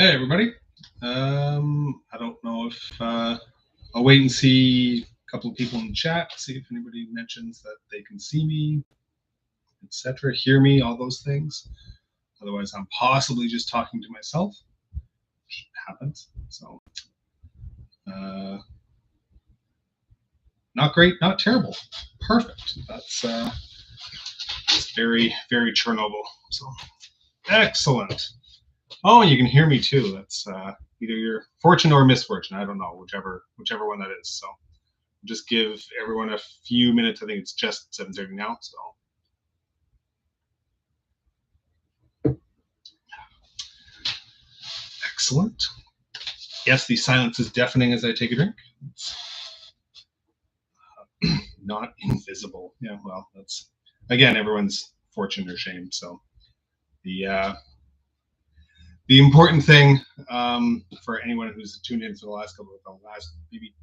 Hey, everybody. I don't know if I'll wait and see a couple of people in the chat, see if anybody mentions that they can see me, etc., hear me, all those things. Otherwise, I'm possibly just talking to myself, which happens. So, uh, not great, not terrible, perfect. That's very, very Chernobyl. So, excellent. Oh, you can hear me too. That's either your fortune or misfortune. I don't know, whichever one that is. So. Just give everyone a few minutes. I think it's just 7:30 now. So excellent. Yes, the silence is deafening as I take a drink. It's not invisible. Yeah, well, that's again everyone's fortune or shame. So the uh, the important thing for anyone who's tuned in for the last maybe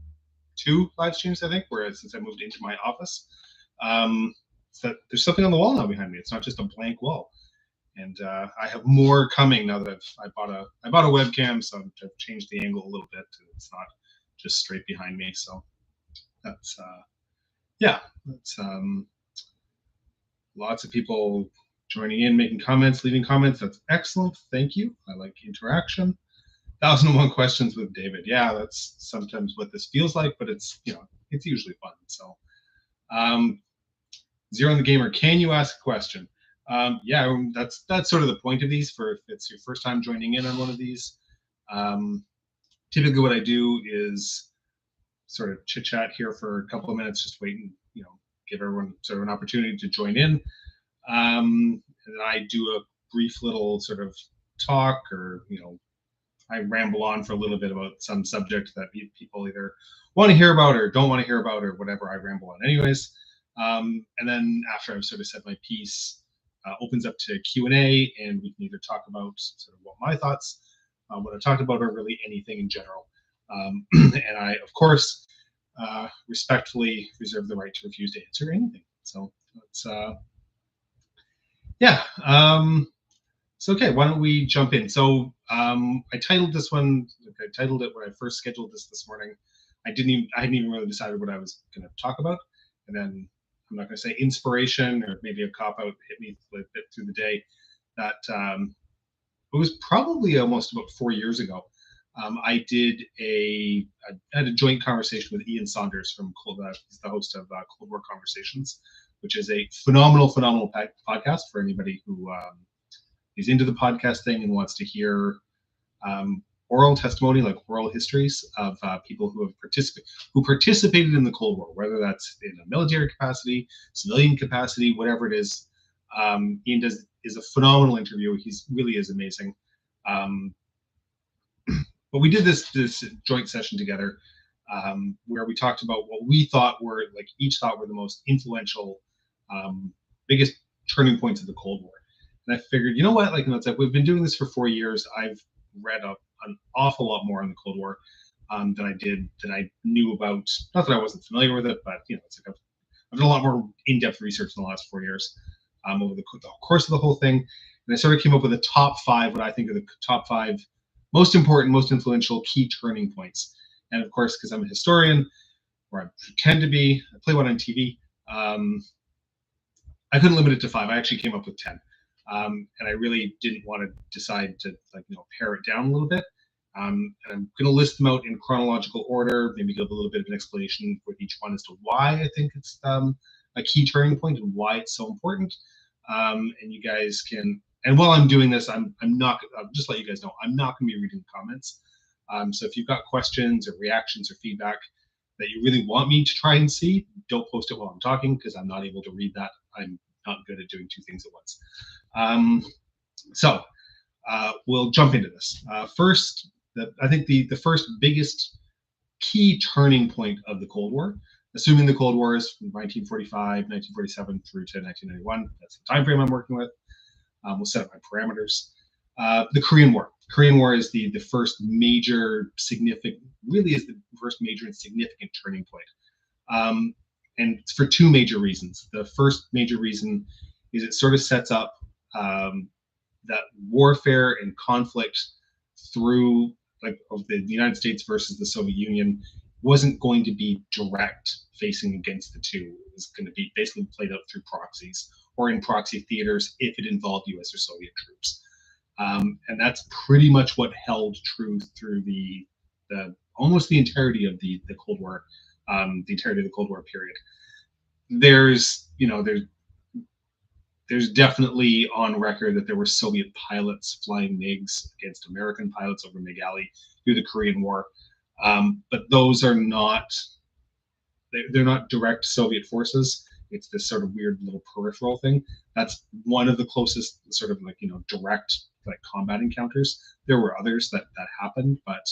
two live streams, I think, whereas since I moved into my office, is that there's something on the wall now behind me. It's not just a blank wall. And I have more coming now that I bought a webcam, so I've changed the angle a little bit. It's not just straight behind me. So that's yeah, that's lots of people joining in, making comments, leaving comments. That's excellent. Thank you. I like interaction. 1,001 questions with David. Yeah, that's sometimes what this feels like, but it's it's usually fun. So um, Zero in the Gamer, can you ask a question? Yeah, that's sort of the point of these. For if it's your first time joining in on one of these, typically what I do is sort of chit chat here for a couple of minutes, just wait and give everyone sort of an opportunity to join in. And I do a brief little sort of talk, or I ramble on for a little bit about some subject that people either want to hear about or don't want to hear about, or whatever. I ramble on anyways. And then after I've sort of said my piece, opens up to Q&A, and we can either talk about sort of what my thoughts, what I talked about, or really anything in general. And I, of course, respectfully reserve the right to refuse to answer anything. So it's yeah. So okay, why don't we jump in? So I titled this one. I titled it when I first scheduled this morning. I hadn't even really decided what I was going to talk about, and then I'm not going to say inspiration, or maybe a cop out hit me a bit through the day. That it was probably almost about 4 years ago. I had a joint conversation with Ian Saunders from he's the host of Cold War Conversations, which is a phenomenal podcast for anybody who is into the podcast thing and wants to hear oral testimony, like oral histories of people who have participated in the Cold War, whether that's in a military capacity, civilian capacity, whatever it is. Ian is a phenomenal interview. He really is amazing. But we did this joint session together, where we talked about what we thought were each thought were the most influential, biggest turning points of the Cold War. And I figured, you know what, it's like we've been doing this for 4 years. I've read an awful lot more on the Cold War than I knew about. Not that I wasn't familiar with it, but it's like I've done a lot more in-depth research in the last 4 years over the course of the whole thing. And I sort of came up with a top 5, what I think are the top 5 most important, most influential key turning points. And of course, because I'm a historian, or I pretend to be, I play one on TV. I couldn't limit it to 5. I actually came up with 10. And I really didn't want to decide to pare it down a little bit. And I'm going to list them out in chronological order, maybe give a little bit of an explanation for each one as to why I think it's a key turning point and why it's so important. And you guys can, and while I'm doing this, I'm not, I'll just let you guys know, I'm not going to be reading comments. So if you've got questions or reactions or feedback that you really want me to try and see, don't post it while I'm talking, because I'm not able to read that. I'm not good at doing 2 things at once. So we'll jump into this. First, I think the first biggest key turning point of the Cold War, assuming the Cold War is from 1945, 1947 through to 1991, that's the time frame I'm working with. We'll set up my parameters. The Korean War. Korean War is the first major significant, really is the first major and significant turning point. And it's for 2 major reasons. The first major reason is it sort of sets up that warfare and conflict through like of the United States versus the Soviet Union wasn't going to be direct facing against the two. It was going to be basically played out through proxies or in proxy theaters if it involved U.S. or Soviet troops. And that's pretty much what held true through the almost the entirety of the Cold War, the entirety of the Cold War period. There's definitely on record that there were Soviet pilots flying MiGs against American pilots over MiG-Alley through the Korean War, but those are not they're not direct Soviet forces. It's this sort of weird little peripheral thing. That's one of the closest sort of like direct like combat encounters. There were others that happened, but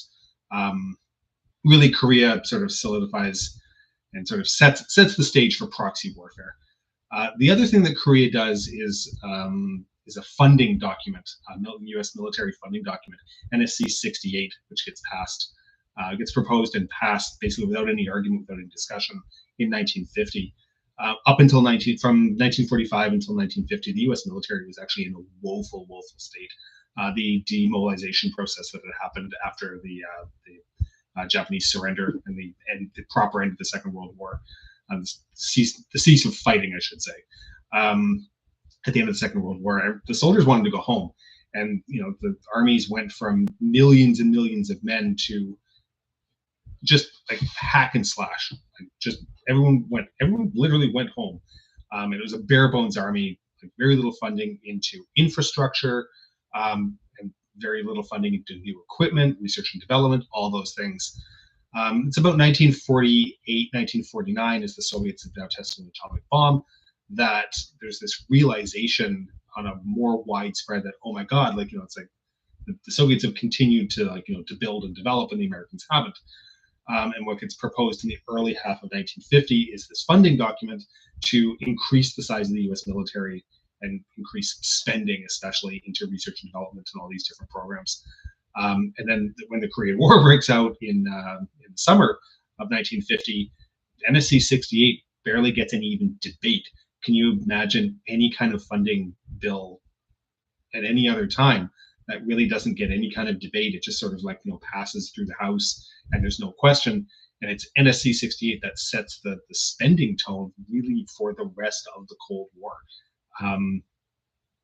really Korea sort of solidifies and sort of sets the stage for proxy warfare. The other thing that Korea does is a funding document, a U.S. military funding document, NSC 68, which gets proposed and passed basically without any argument, without any discussion in 1950. Up until from 1945 until 1950, the U.S. military was actually in a woeful state. The demobilization process that had happened after the Japanese surrender and the proper end of the Second World War, the cease of fighting, I should say. At the end of the Second World War, the soldiers wanted to go home, and the armies went from millions and millions of men to just like hack and slash. Like just everyone literally went home. It was a bare bones army, like very little funding into infrastructure, and very little funding into new equipment, research and development, all those things. It's about 1948, 1949, as the Soviets have now tested an atomic bomb, that there's this realization on a more widespread that, oh my God, like, it's like the Soviets have continued to to build and develop and the Americans haven't. And what gets proposed in the early half of 1950 is this funding document to increase the size of the U.S. military and increase spending, especially into research and development and all these different programs. And then when the Korean War breaks out in the summer of 1950, NSC 68 barely gets any even debate. Can you imagine any kind of funding bill at any other time that really doesn't get any kind of debate? It just sort of like passes through the House and there's no question. And it's NSC 68 that sets the spending tone really for the rest of the Cold War.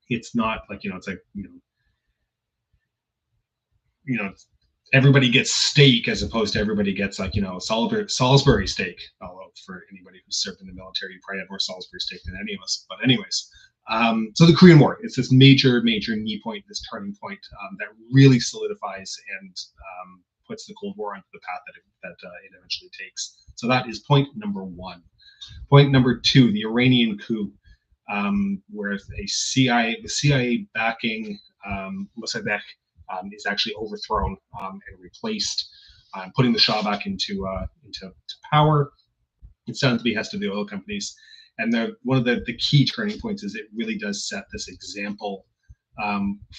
It's not like it's like everybody gets steak as opposed to everybody gets like Salisbury steak. Although for anybody who's served in the military, you probably have more Salisbury steak than any of us. But anyways, so the Korean War, it's this major knee point, this turning point that really solidifies and puts the Cold War onto the path that it eventually takes. So that is point number one. Point number two: the Iranian coup, where the CIA backing Mossadegh is actually overthrown and replaced, putting the Shah back into power. It's done at the behest of the oil companies. And one of the key turning points is it really does set this example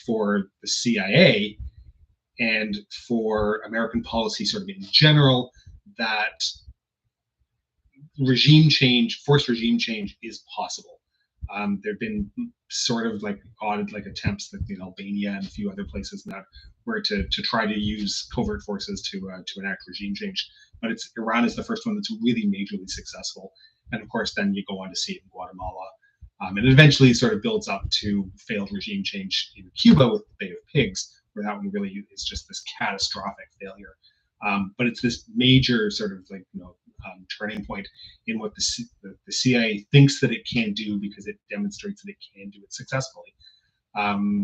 for the CIA and for American policy sort of in general, that forced regime change is possible. There have been sort of like odd attempts like in Albania and a few other places that were to try to use covert forces to enact regime change. But Iran is the first one that's really majorly successful. And of course, then you go on to see it in Guatemala. And it eventually sort of builds up to failed regime change in Cuba with the Bay of Pigs, where that one really is just this catastrophic failure. But it's this major sort of turning point in what the CIA thinks that it can do, because it demonstrates that it can do it successfully.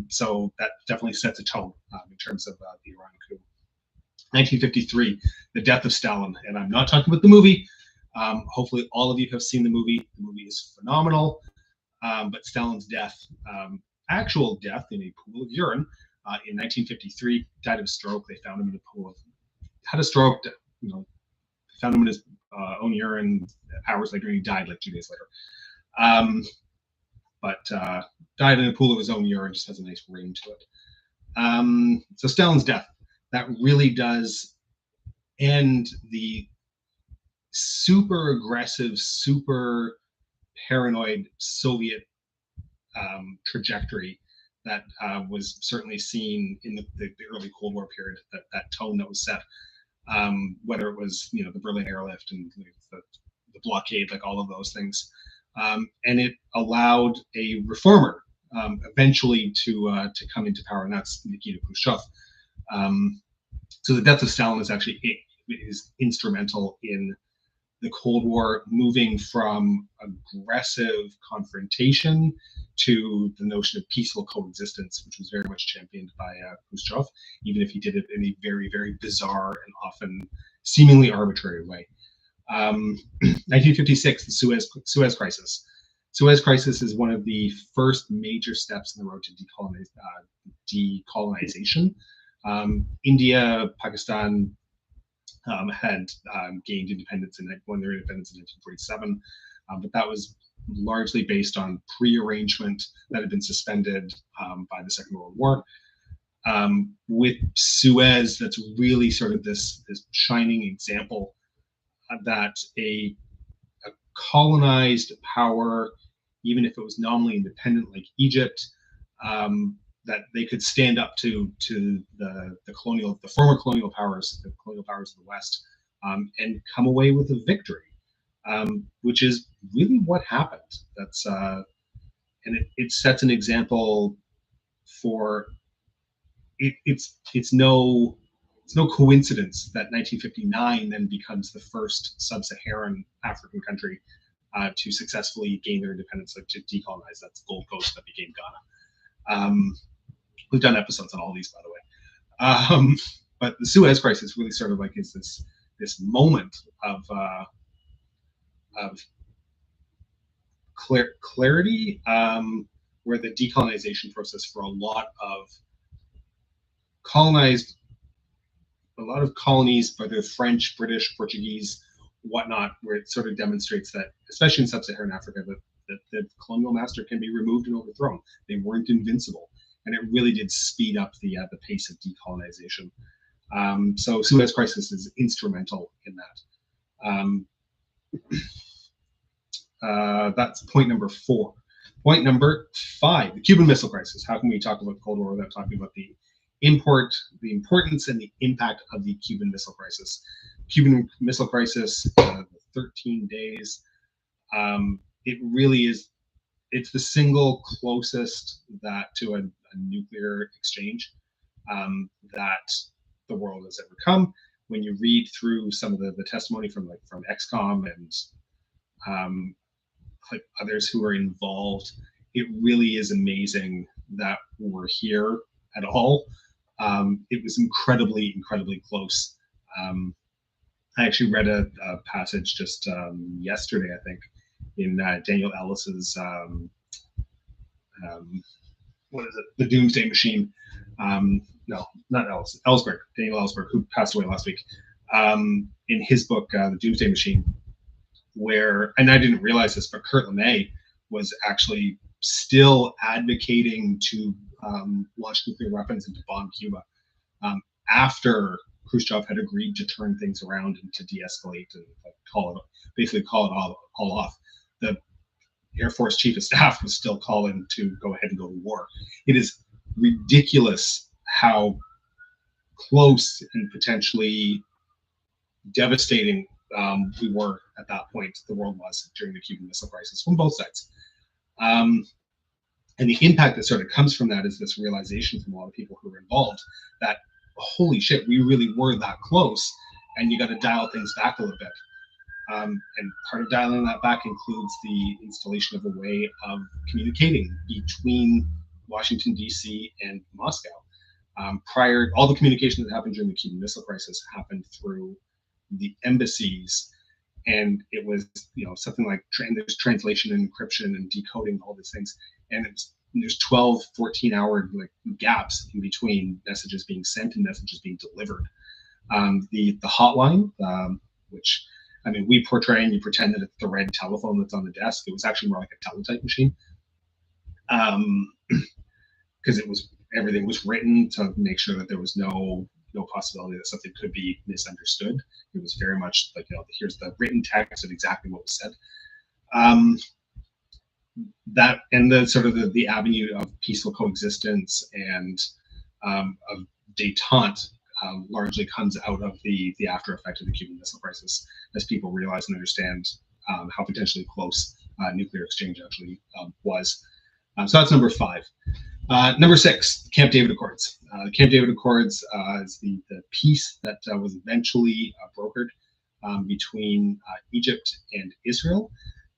So that definitely sets a tone in terms of the Iran coup. 1953, the death of Stalin. And I'm not talking about the movie. Hopefully all of you have seen the movie. The movie is phenomenal. But Stalin's death, actual death in a pool of urine in 1953, died of a stroke. They found him in a pool had a stroke, found him in his own urine hours later, and he died like 2 days later. But died in a pool of his own urine, just has a nice ring to it. So Stalin's death, that really does end the super aggressive, super paranoid Soviet trajectory that was certainly seen in the early Cold War period. That tone that was set, whether it was the Berlin airlift and the blockade, like all of those things, and it allowed a reformer eventually to come into power, and that's Nikita Khrushchev. So the death of Stalin is instrumental in the Cold War moving from aggressive confrontation to the notion of peaceful coexistence, which was very much championed by Khrushchev, even if he did it in a very, very bizarre and often seemingly arbitrary way. 1956, the Suez Crisis. Suez Crisis is one of the first major steps in the road to decolonization. India, Pakistan had gained independence won their independence in 1947, but that was largely based on pre-arrangement that had been suspended by the Second World War. With Suez, that's really sort of this shining example that a colonized power, even if it was nominally independent like Egypt, that they could stand up to the former colonial powers, the colonial powers of the West, and come away with a victory, which is really what happened. That's and it sets an example for it's no coincidence that 1959 then becomes the first sub-Saharan African country to successfully gain their independence, to decolonize. That's Gold Coast that became Ghana. We've done episodes on all these, by the way. But the Suez Crisis really sort of like is this moment of clarity, where the decolonization process for a lot of colonies, whether French, British, Portuguese, whatnot, where it sort of demonstrates that, especially in sub-Saharan Africa, that the colonial master can be removed and overthrown. They weren't invincible, and it really did speed up the pace of decolonization. So Suez Crisis is instrumental in that. That's point number 4. Point number 5, the Cuban Missile Crisis. How can we talk about the Cold War without talking about the importance and the impact of the Cuban Missile Crisis? Cuban Missile Crisis, 13 days. It really is. It's the single closest to a nuclear exchange that the world has ever come. When you read through some of the testimony from XCOM and like others who are involved, it really is amazing that we're here at all. It was incredibly, incredibly close. I actually read a passage just yesterday, I think, in Daniel Ellis's what is it? The Doomsday Machine. No, not Ellis. Ellsberg. Daniel Ellsberg, who passed away last week. In his book, The Doomsday Machine, where, and I didn't realize this, but Kurt LeMay was actually still advocating to launch nuclear weapons and to bomb Cuba after Khrushchev had agreed to turn things around and to de-escalate and call it all off. The Air Force Chief of Staff was still calling to go ahead and go to war. It is ridiculous how close and potentially devastating we were at that point. The world was during the Cuban Missile Crisis from both sides. And the impact that sort of comes from that is this realization from a lot of people who were involved that, holy shit, we really were that close, and you got to dial things back a little bit. And part of dialing that back includes the installation of a way of communicating between Washington, D.C. and Moscow. All the communication that happened during the Cuban Missile Crisis happened through the embassies, and it was something like there's translation and encryption and decoding, all these things, and there's 12, 14-hour gaps in between messages being sent and messages being delivered. The hotline, which, I mean, we portray and you pretend that it's the red telephone that's on the desk. It was actually more like a teletype machine, because everything was written to make sure that there was no possibility that something could be misunderstood. It was very much like, here's the written text of exactly what was said. that and the sort of the avenue of peaceful coexistence and of détente largely comes out of the after effect of the Cuban Missile Crisis, as people realize and understand how potentially close nuclear exchange actually was. So that's number 5. Number 6, Camp David Accords. The Camp David Accords is the peace that was eventually brokered between Egypt and Israel.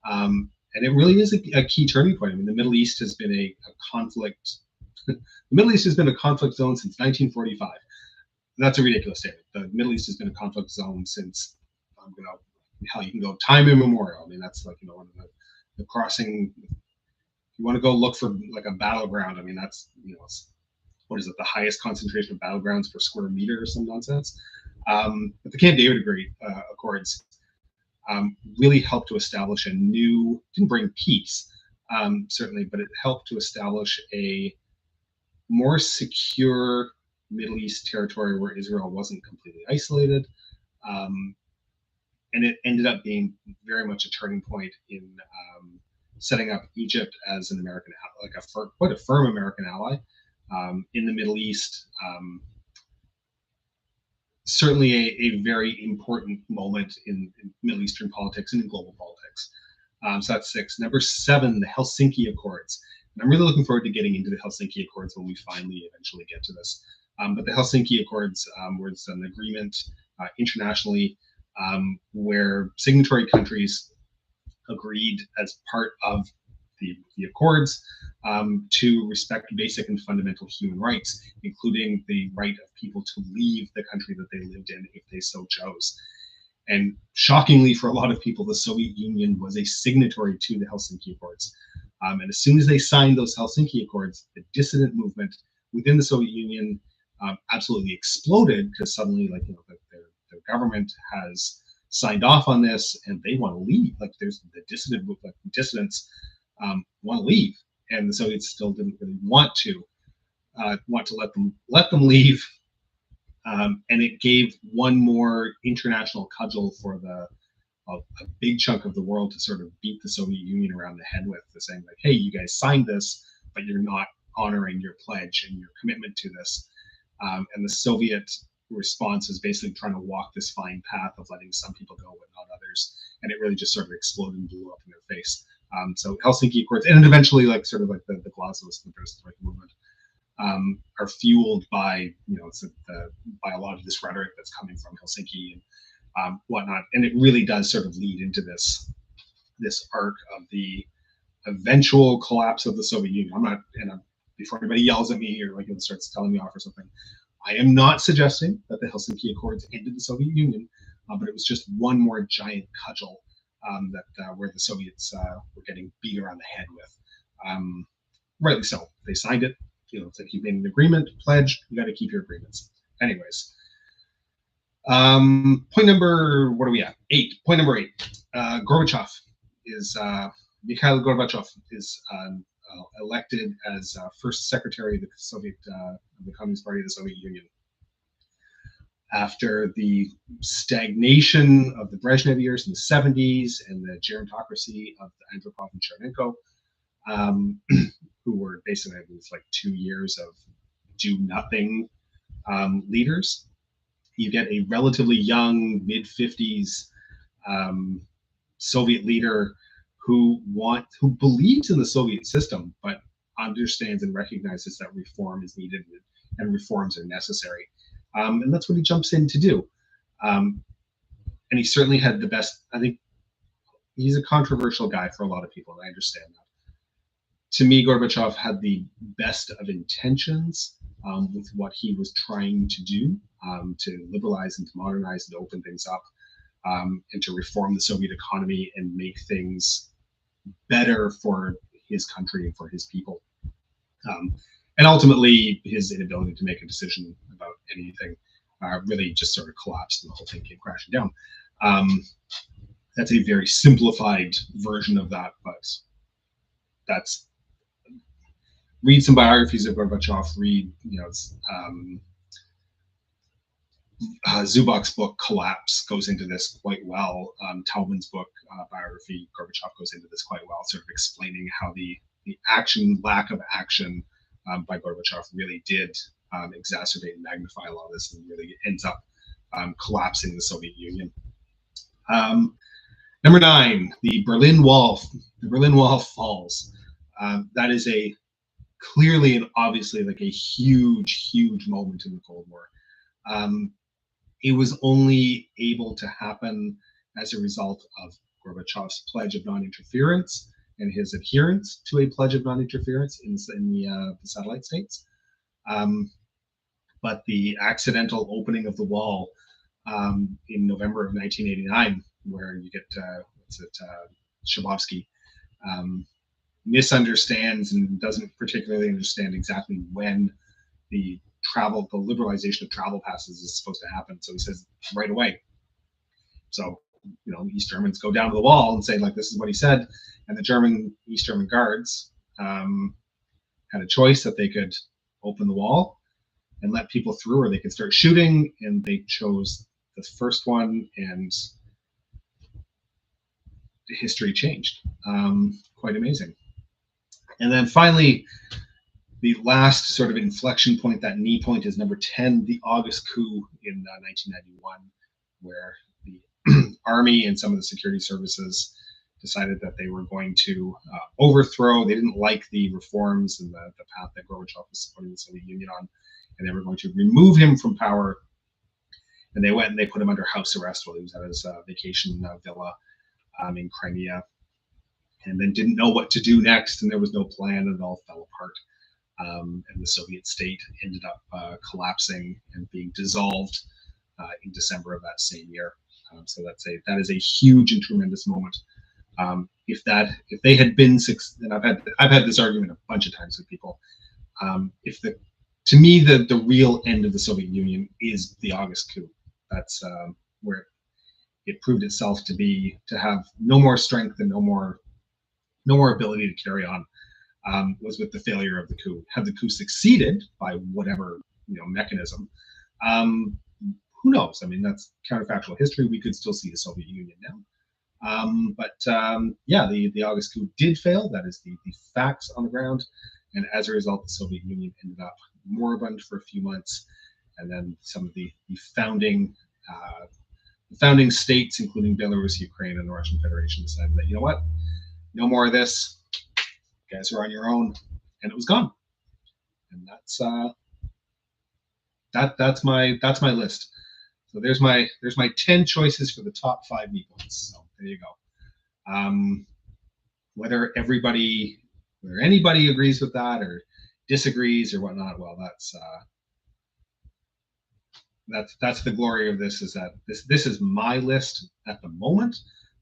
And it really is a key turning point. I mean, the Middle East has been a conflict. The Middle East has been a conflict zone since 1945. That's a ridiculous statement. The Middle East has been a conflict zone since, hell, you can go time immemorial. I mean, that's like, one of the crossing. If you want to go look for like a battleground, I mean, that's, what is it, the highest concentration of battlegrounds per square meter or some nonsense. But the Camp David Accords really helped to establish didn't bring peace, certainly, but it helped to establish a more secure Middle East territory where Israel wasn't completely isolated. And it ended up being very much a turning point in setting up Egypt as an American, like quite a firm American ally in the Middle East. Certainly a very important moment in Middle Eastern politics and in global politics. So that's 6. Number 7, the Helsinki Accords. And I'm really looking forward to getting into the Helsinki Accords when we finally eventually get to this. But the Helsinki Accords was an agreement internationally where signatory countries agreed as part of the Accords to respect basic and fundamental human rights, including the right of people to leave the country that they lived in if they so chose. And shockingly for a lot of people, the Soviet Union was a signatory to the Helsinki Accords. And as soon as they signed those Helsinki Accords, the dissident movement within the Soviet Union absolutely exploded, because suddenly, their government has signed off on this and they want to leave. Like, there's the dissident movement, dissidents want to leave, and the Soviets still didn't really want to let them leave. And it gave one more international cudgel for a big chunk of the world to sort of beat the Soviet Union around the head with, saying like, hey, you guys signed this, but you're not honoring your pledge and your commitment to this. And the Soviet response is basically trying to walk this fine path of letting some people go but not others. And it really just sort of exploded and blew up in their face. So Helsinki Accords, and eventually the Glasnost and the Perestroika movement are fueled by, by a lot of this rhetoric that's coming from Helsinki and whatnot. And it really does sort of lead into this arc of the eventual collapse of the Soviet Union. I'm not, before anybody yells at me or starts telling me off or something, I am not suggesting that the Helsinki Accords ended the Soviet Union, but it was just one more giant cudgel where the Soviets were getting beat around the head with. Rightly so. They signed it. It's like you made an agreement, pledge, you got to keep your agreements. Anyways. Point number, what are we at? 8. Point number 8. Gorbachev is, Mikhail Gorbachev is elected as first secretary of the Communist Party of the Soviet Union. After the stagnation of the Brezhnev years in the 70s and the gerontocracy of the Andropov and Chernenko, who were basically, I think, like 2 years of do-nothing leaders, you get a relatively young, mid-50s Soviet leader who believes in the Soviet system, but understands and recognizes that reform is needed and reforms are necessary. And that's what he jumps in to do. And he certainly had the best, I think he's a controversial guy for a lot of people, and I understand that. To me, Gorbachev had the best of intentions with what he was trying to do, to liberalize and to modernize and open things up, and to reform the Soviet economy and make things better for his country and for his people. And ultimately, his inability to make a decision about anything really just sort of collapsed, and the whole thing came crashing down. That's a very simplified version of that, but that's, read some biographies of Gorbachev, read, Zubok's book Collapse goes into this quite well. Talman's book biography Gorbachev goes into this quite well, sort of explaining how the lack of action by Gorbachev really did exacerbate and magnify a lot of this, and really ends up collapsing the Soviet Union. Number 9, the Berlin Wall. The Berlin Wall falls. That is a clearly and obviously like a huge moment in the Cold War. It was only able to happen as a result of Gorbachev's pledge of non-interference and his adherence to a pledge of non-interference in the satellite states. But the accidental opening of the wall in November of 1989, where you get Shabovsky misunderstands and doesn't particularly understand exactly when the liberalization of travel passes is supposed to happen. So he says right away. So, East Germans go down to the wall and say, like, this is what he said. And the East German guards had a choice that they could open the wall and let people through, or they could start shooting. And they chose the first one, and history changed. Quite amazing. And then finally, the last sort of inflection point, that knee point, is number 10, the August coup in 1991, where the army and some of the security services decided that they were going to overthrow. They didn't like the reforms and the path that Gorbachev was supporting the Soviet Union on, and they were going to remove him from power. And they went and they put him under house arrest while he was at his vacation villa in Crimea, and then didn't know what to do next, and there was no plan, and it all fell apart. And the Soviet state ended up collapsing and being dissolved in December of that same year. So that is a huge and tremendous moment. If they had been and I've had this argument a bunch of times with people. To me, the real end of the Soviet Union is the August coup. That's where it proved itself to have no more strength and no more ability to carry on. Was with the failure of the coup. Had the coup succeeded by whatever mechanism, who knows? I mean, that's counterfactual history. We could still see the Soviet Union now. But the August coup did fail. That is the facts on the ground. And as a result, the Soviet Union ended up moribund for a few months. And then some of the founding states, including Belarus, Ukraine, and the Russian Federation, decided that, you know what, no more of this. You guys are on your own, and it was gone. And that's my list. So there's my 10 choices for the top 5 knee points. So there you go. Whether anybody agrees with that or disagrees or whatnot, well, that's the glory of this, is that this is my list at the moment.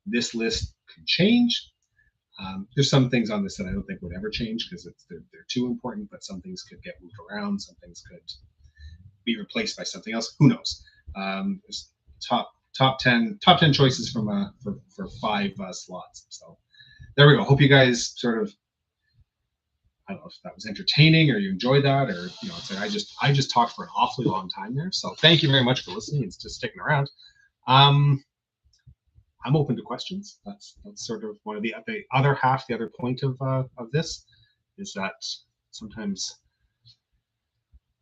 This list could change. There's some things on this that I don't think would ever change because they're too important, but some things could get moved around. Some things could be replaced by something else. Who knows? There's top 10 choices for 5 slots. So there we go. Hope you guys sort of, I don't know if that was entertaining or you enjoyed that, or it's like I just talked for an awfully long time there. So thank you very much for listening and just sticking around. I'm open to questions. That's sort of one of the other point of this is that sometimes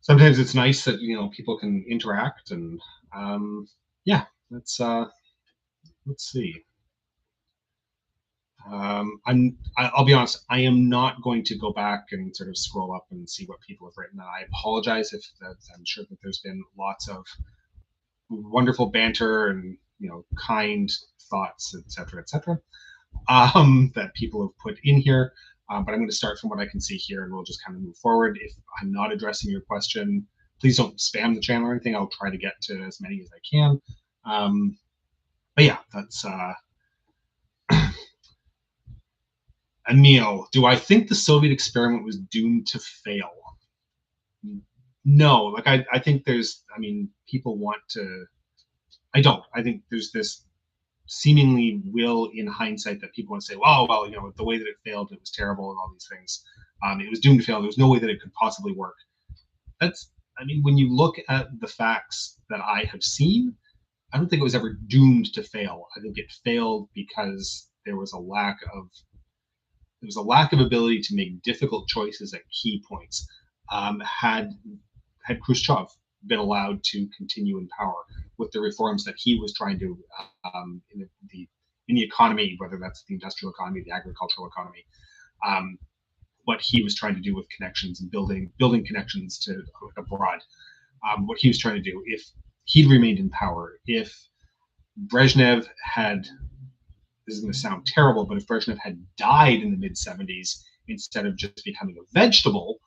it's nice that people can interact, and let's see. I'll be honest, I am not going to go back and sort of scroll up and see what people have written. I apologize if I'm sure that there's been lots of wonderful banter and kind thoughts, etc., that people have put in here. But I'm going to start from what I can see here, and we'll just kind of move forward. If I'm not addressing your question, please don't spam the channel or anything. I'll try to get to as many as I can. But yeah, that's Emil, do I think the Soviet experiment was doomed to fail? No, like I think people want to. I don't. I think there's this seemingly will in hindsight that people want to say, well, the way that it failed, it was terrible and all these things. It was doomed to fail. There was no way that it could possibly work. I mean, when you look at the facts that I have seen, I don't think it was ever doomed to fail. I think it failed because there was a lack of ability to make difficult choices at key points. Had Khrushchev been allowed to continue in power with the reforms that he was trying to in the economy, whether that's the industrial economy, the agricultural economy, what he was trying to do with connections and building connections to abroad, what he was trying to do, if he'd remained in power, if Brezhnev had, this is going to sound terrible, but if Brezhnev had died in the mid 70s instead of just becoming a vegetable,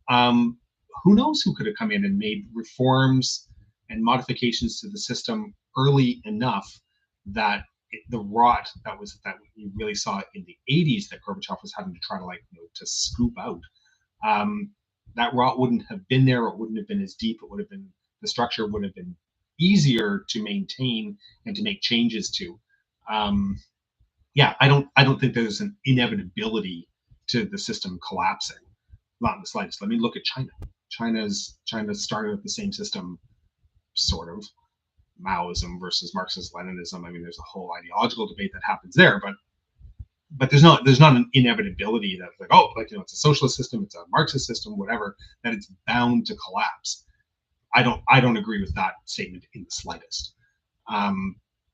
who knows who could have come in and made reforms and modifications to the system early enough that the rot that you really saw in the 80s that Gorbachev was having to try to to scoop out, that rot wouldn't have been there. It wouldn't have been as deep. It would have been, the structure would have been easier to maintain and to make changes to. I don't think there's an inevitability to the system collapsing, not in the slightest. Let me look at China. China started with the same system, sort of. Maoism versus Marxist-Leninism. I mean, there's a whole ideological debate that happens there, but there's not an inevitability that it's a socialist system, it's a Marxist system, whatever, that it's bound to collapse. I don't agree with that statement in the slightest.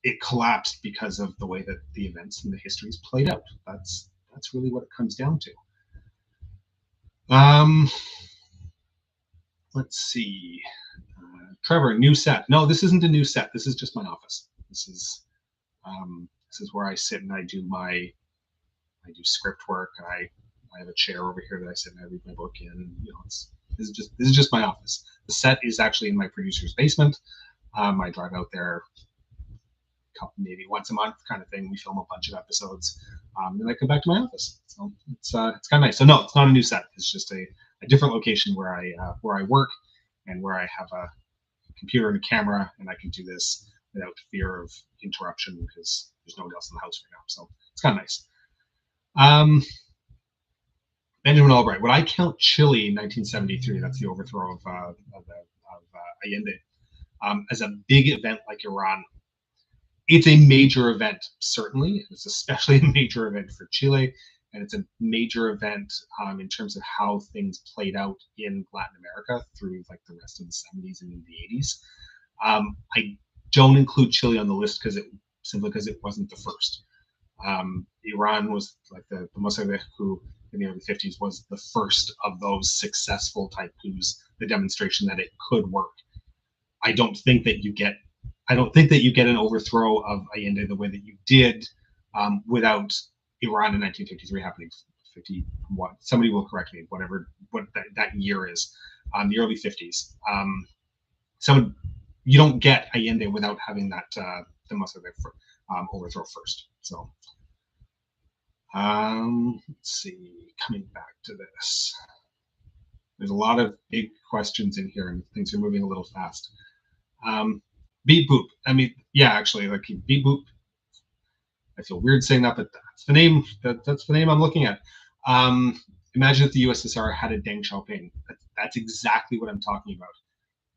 It collapsed because of the way that the events and the histories played out. That's really what it comes down to. Let's see. Trevor, new set. No, this isn't a new set. This is just my office. This is where I sit and I do script work. I have a chair over here that I sit and I read my book in. This is just my office. The set is actually in my producer's basement. I drive out there maybe once a month kind of thing. We film a bunch of episodes. Then I come back to my office. So it's kind of nice. So no, it's not a new set. It's just a different location where I work and where I have a computer and a camera, and I can do this without fear of interruption because there's nobody else in the house right now. So it's kind of nice. Benjamin Albright, would I count Chile in 1973? That's the overthrow of Allende, as a big event like Iran. It's a major event, certainly. It's especially a major event for Chile, and it's a major event in terms of how things played out in Latin America through the rest of the 70s and into the 80s. I don't include Chile on the list simply because it wasn't the first. Iran was the Mossadegh coup in the early 50s was the first of those successful type coups, the demonstration that it could work. I don't think that you get an overthrow of Allende the way that you did without Iran in 1953 happening. 51. Somebody will correct me. What that year is, the early 50s. You don't get Allende without having that the Mossadegh overthrow first. So let's see. Coming back to this, there's a lot of big questions in here, and things are moving a little fast. Beep Boop. I mean, yeah, actually, Beep Boop. I feel weird saying that, but that's the name. That's the name I'm looking at. Imagine if the USSR had a Deng Xiaoping. That's exactly what I'm talking about.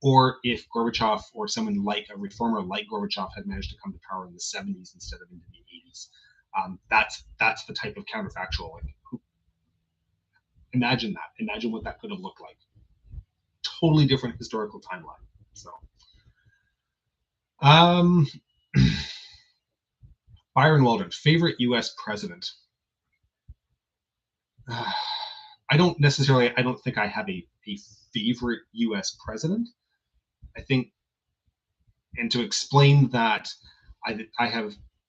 Or if Gorbachev or someone like a reformer like Gorbachev had managed to come to power in the 70s instead of into the 80s. That's the type of counterfactual. Imagine that. Imagine what that could have looked like. Totally different historical timeline. So. Byron Waldron, favorite U.S. president. I don't think I have a favorite U.S. president. I think, and to explain that,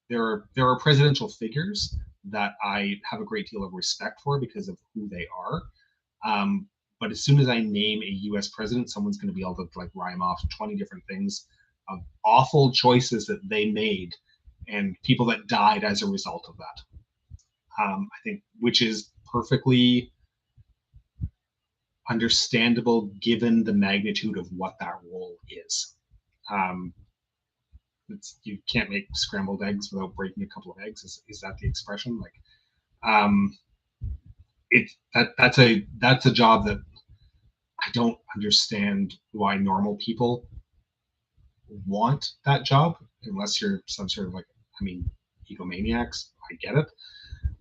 there are presidential figures that I have a great deal of respect for because of who they are. But as soon as I name a U.S. president, someone's going to be able to rhyme off 20 different things of awful choices that they made and people that died as a result of that. I think, which is perfectly understandable given the magnitude of what that role is. You can't make scrambled eggs without breaking a couple of eggs. Is that the expression? That's a job that I don't understand why normal people want that job unless you're some sort of like, I mean, egomaniacs. I get it,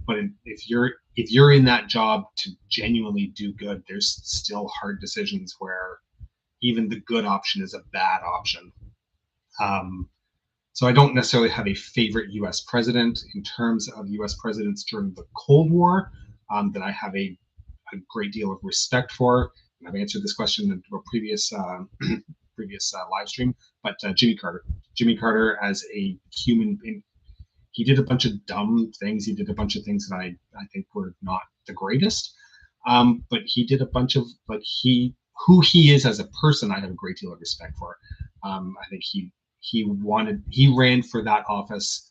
but if you're in that job to genuinely do good, there's still hard decisions where even the good option is a bad option. Um, so I don't necessarily have a favorite U.S. president in terms of U.S. presidents during the Cold War that I have a great deal of respect for. And I've answered this question in a previous live stream, but Jimmy Carter. Jimmy Carter as a human being, he did a bunch of dumb things. He did a bunch of things that I think were not the greatest. But he did a bunch of like who he is as a person. I have a great deal of respect for. I think he ran for that office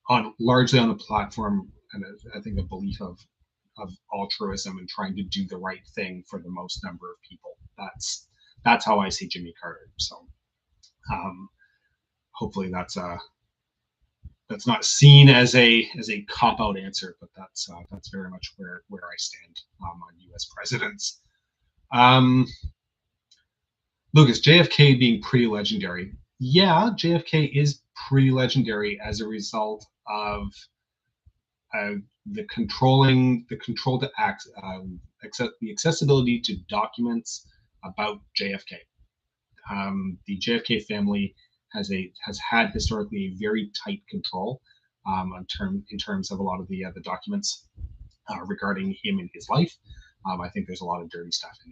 on largely on a platform and I think a belief of altruism and trying to do the right thing for the most number of people. That's how I see Jimmy Carter. So hopefully that's not seen as a cop out answer, but that's very much where I stand on U.S. presidents. Lucas, JFK being pretty legendary. Yeah, JFK is pretty legendary as a result of the accessibility to documents about JFK. The JFK family has had historically a very tight control in terms of a lot of the documents regarding him and his life. I think there's a lot of dirty stuff in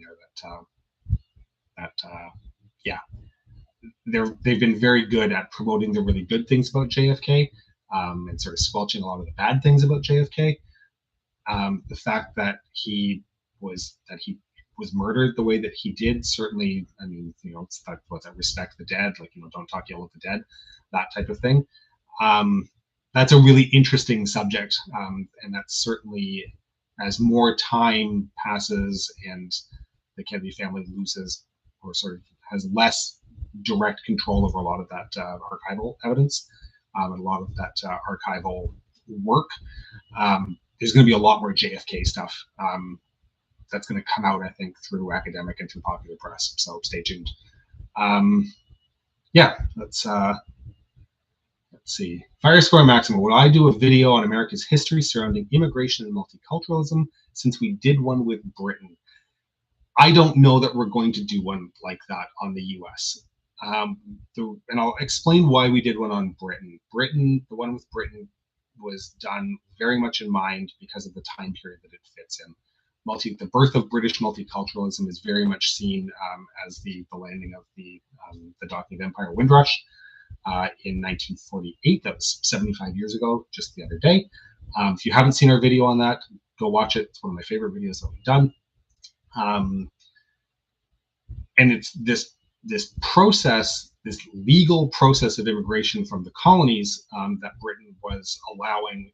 there they've been very good at promoting the really good things about JFK and sort of squelching a lot of the bad things about JFK. The fact that he was murdered the way that he did, certainly, I mean, it's that respect the dead, like, don't talk ill of the dead, that type of thing. That's a really interesting subject. And that's certainly, as more time passes and the Kennedy family loses or sort of has less direct control over a lot of that archival evidence and a lot of that archival work, there's going to be a lot more JFK stuff that's going to come out, I think, through academic and through popular press. So stay tuned. Let's see. Fire Score Maxima. Will I do a video on America's history surrounding immigration and multiculturalism since we did one with Britain? I don't know that we're going to do one like that on the U.S. And I'll explain why we did one on Britain. The one with Britain was done very much in mind because of the time period that it fits in. The birth of British multiculturalism is very much seen as the landing of the Docking of Empire Windrush in 1948. That was 75 years ago, just the other day. If you haven't seen our video on that, go watch it. It's one of my favorite videos that we've done. And it's this process, this legal process of immigration from the colonies that Britain was allowing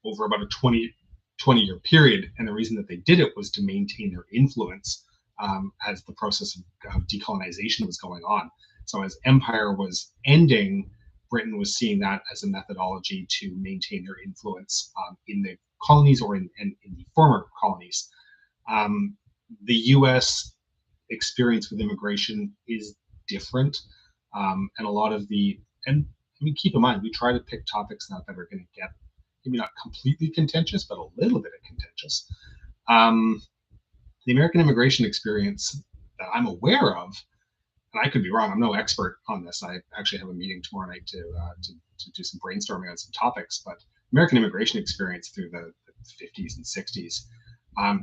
over about a 20-year period. And the reason that they did it was to maintain their influence as the process of decolonization was going on. So as empire was ending, Britain was seeing that as a methodology to maintain their influence in the colonies or in the former colonies. The U.S. experience with immigration is different, and a lot of and I mean, keep in mind, we try to pick topics now that are going to get maybe not completely contentious, but a little bit of contentious. The American immigration experience that I'm aware of, and I could be wrong, I'm no expert on this. I actually have a meeting tomorrow night to do some brainstorming on some topics, but American immigration experience through the 50s and 60s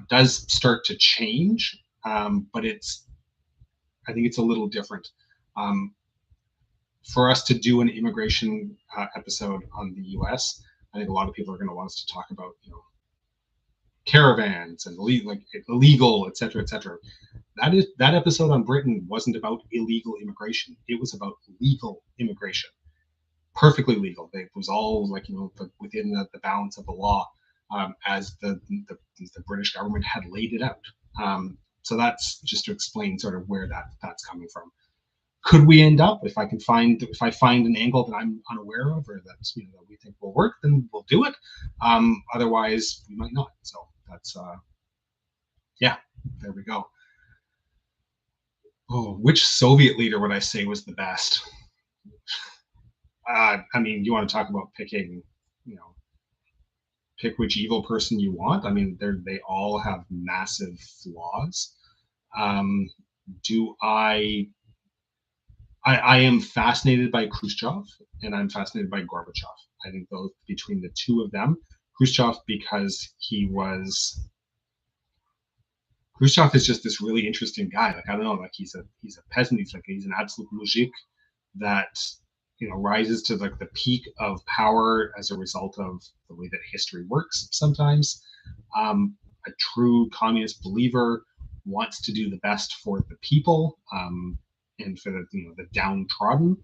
does start to change, but I think it's a little different. For us to do an immigration episode on the U.S., I think a lot of people are going to want us to talk about, caravans and illegal, et cetera, et cetera. That episode on Britain wasn't about illegal immigration. It was about legal immigration, perfectly legal. It was all within the balance of the law as the British government had laid it out. So that's just to explain sort of where that's coming from. Could we end up, if I find an angle that I'm unaware of or that that we think will work, then we'll do it. Otherwise, we might not. So that's there we go. Oh, which Soviet leader would I say was the best? I mean, you want to talk about picking, you know, pick which evil person you want. I mean, they all have massive flaws. Um, do I am fascinated by Khrushchev and I'm fascinated by Gorbachev. I think both between the two of them, Khrushchev because Khrushchev is just this really interesting guy. Like I don't know, like he's a peasant. He's an absolute mujik that rises to like the peak of power as a result of the way that history works. Sometimes a true communist believer wants to do the best for the people and for the downtrodden.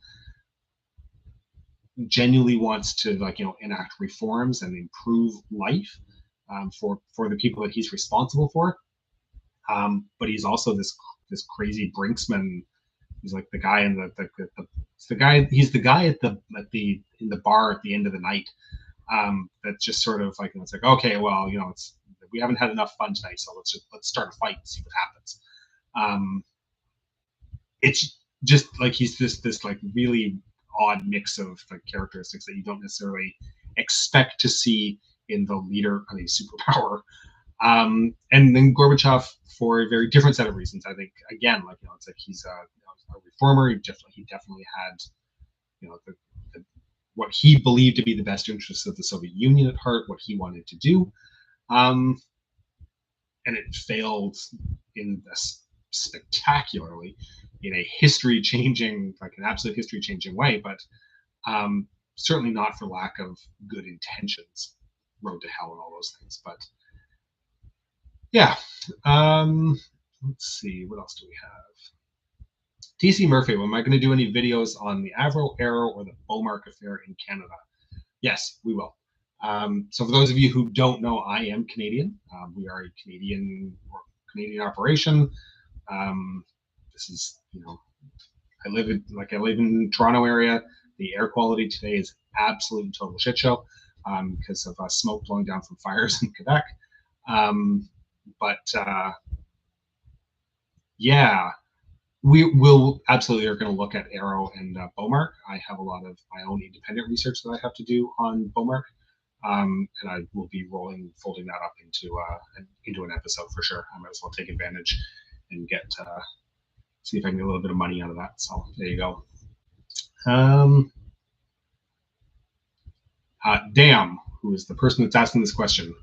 Genuinely wants to enact reforms and improve life for the people that he's responsible for. But he's also this crazy brinksman. He's like the guy in the guy. He's the guy at the in the bar at the end of the night. That's just sort of like it's like okay, well we haven't had enough fun tonight, so let's start a fight and see what happens. It's just like he's this like really odd mix of like characteristics that you don't necessarily expect to see in the leader of a superpower. And then Gorbachev for a very different set of reasons. I think again, it's like he's a reformer. He definitely had the what he believed to be the best interests of the Soviet Union at heart, what he wanted to do, and it failed in this spectacularly in a history-changing, like an absolute history-changing way, but certainly not for lack of good intentions. Road to hell and all those things, but yeah. Let's see, what else do we have? TC Murphy, am I going to do any videos on the Avro Arrow or the Beaumark affair in Canada? Yes, we will. So for those of you who don't know, I am Canadian. We are a Canadian operation. This is, I live in Toronto area. The air quality today is absolute total shit show because of smoke blowing down from fires in Quebec. Yeah, we will absolutely are going to look at Arrow and Beaumark. I have a lot of my own independent research that I have to do on Beaumark, and I will be folding that up into an episode for sure. I might as well take advantage and see if I can get a little bit of money out of that. So there you go. Dam, who is the person that's asking this question.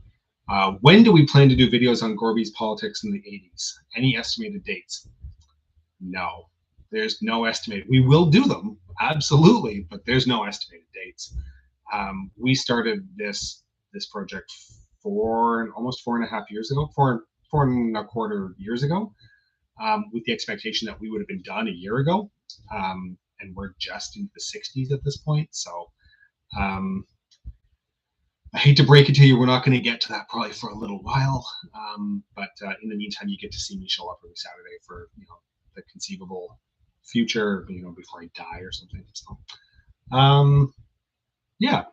When do we plan to do videos on Gorby's politics in the 80s? Any estimated dates? No, there's no estimate. We will do them, absolutely, but there's no estimated dates. We started this project almost 4.5 years ago, 4.25 years ago, with the expectation that we would have been done a year ago. And we're just into the 60s at this point. So I hate to break it to you, we're not going to get to that probably for a little while. But in the meantime, you get to see me show up every Saturday for the conceivable future, before I die or something. So, yeah.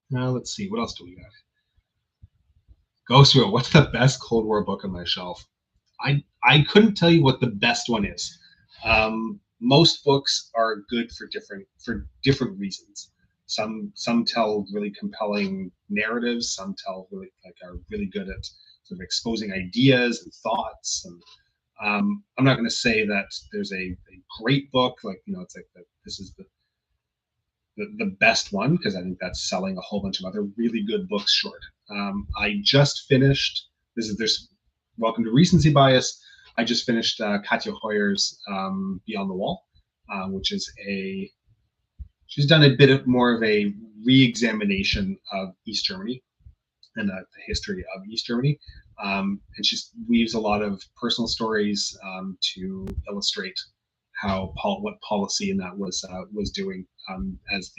Now let's see, what else do we got? Go through it. What's the best Cold War book on my shelf? I couldn't tell you what the best one is. Most books are good for different reasons. Some tell really compelling narratives. Some are really good at sort of exposing ideas and thoughts. And I'm not going to say that there's a great book it's like this is the best one, because I think that's selling a whole bunch of other really good books short. I just finished there's welcome to recency bias. I just finished Katja Hoyer's Beyond the Wall, which is she's done a bit more of a re-examination of East Germany and the history of East Germany. And she weaves a lot of personal stories to illustrate what policy in that was doing as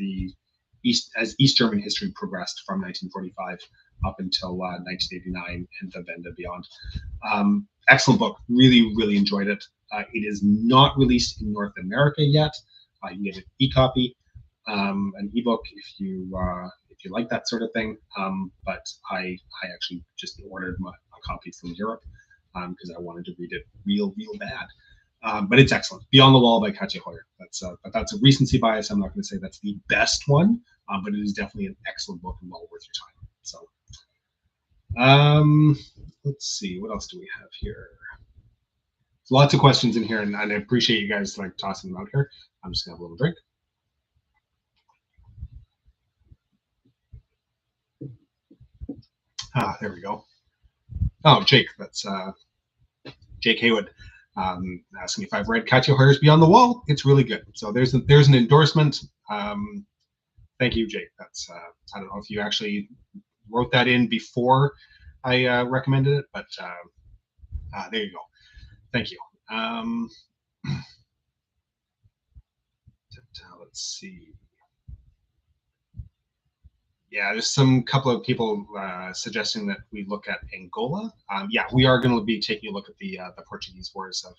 East German history progressed from 1945 up until 1989 and the Wende beyond. Excellent book. Really, really enjoyed it. It is not released in North America yet. You can get an e-copy, an ebook if you like that sort of thing. But I actually just ordered a copy from Europe because I wanted to read it real bad. But it's excellent. Beyond the Wall by Katja Hoyer. But that's a recency bias. I'm not going to say that's the best one, but it is definitely an excellent book and well worth your time. So, let's see, what else do we have here? There's lots of questions in here, and I appreciate you guys like tossing them out here. I'm just gonna have a little drink. There we go. Oh, Jake, that's Jake Haywood. Asking if I've read Katja Hoyer's Beyond the Wall. It's really good. So there's an endorsement. Thank you, Jake. That's I don't know if you actually wrote that in before I recommended it, but there you go. Thank you. Let's see. Yeah, there's some couple of people suggesting that we look at Angola. Yeah, we are going to be taking a look at the Portuguese Wars of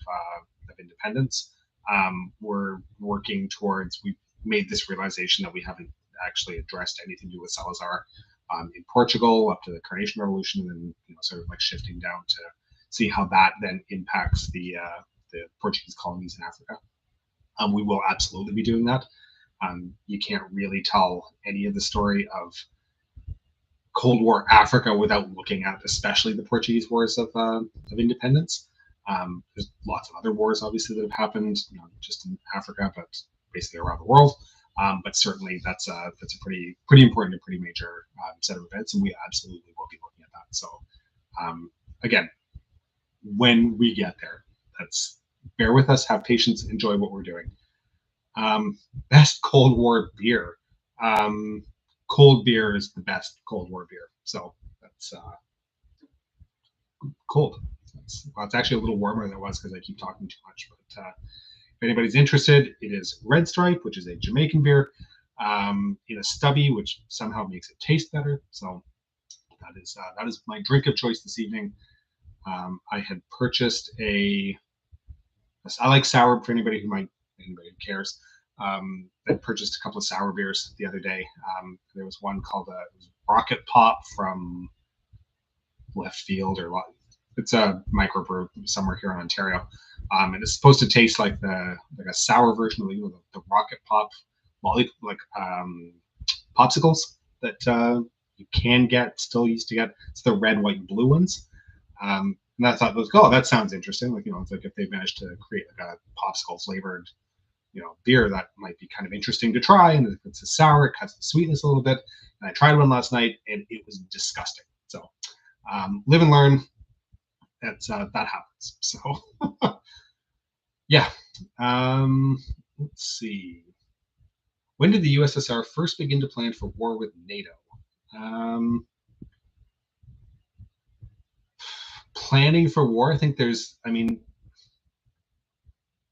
Independence. We're working towards. We made this realization that we haven't actually addressed anything to do with Salazar in Portugal up to the Carnation Revolution, and sort of like shifting down to see how that then impacts the Portuguese colonies in Africa. We will absolutely be doing that. You can't really tell any of the story of Cold War Africa without looking at especially the Portuguese Wars of Independence. There's lots of other wars, obviously, that have happened, just in Africa, but basically around the world. But certainly that's a pretty important and pretty major set of events, and we absolutely will be looking at that. So again, when we get there, bear with us, have patience, enjoy what we're doing. Best Cold War beer. Cold beer is the best Cold War beer. So that's cold. It's actually a little warmer than it was because I keep talking too much. But if anybody's interested, it is Red Stripe, which is a Jamaican beer, in a stubby, which somehow makes it taste better. So that is my drink of choice this evening. I had purchased I like sour for anybody who cares. I purchased a couple of sour beers the other day. There was one called Rocket Pop from Left Field, or it's a microbrew somewhere here in Ontario. And it's supposed to taste like a sour version of the Rocket Pop popsicles that you still used to get. It's the red, white, and blue ones. And I thought, that sounds interesting. It's like if they managed to create like a popsicle flavored beer, that might be kind of interesting to try. And if it's a sour, it cuts the sweetness a little bit. And I tried one last night, and it was disgusting. So live and learn. That happens. So yeah. Let's see. When did the USSR first begin to plan for war with NATO? Planning for war, I think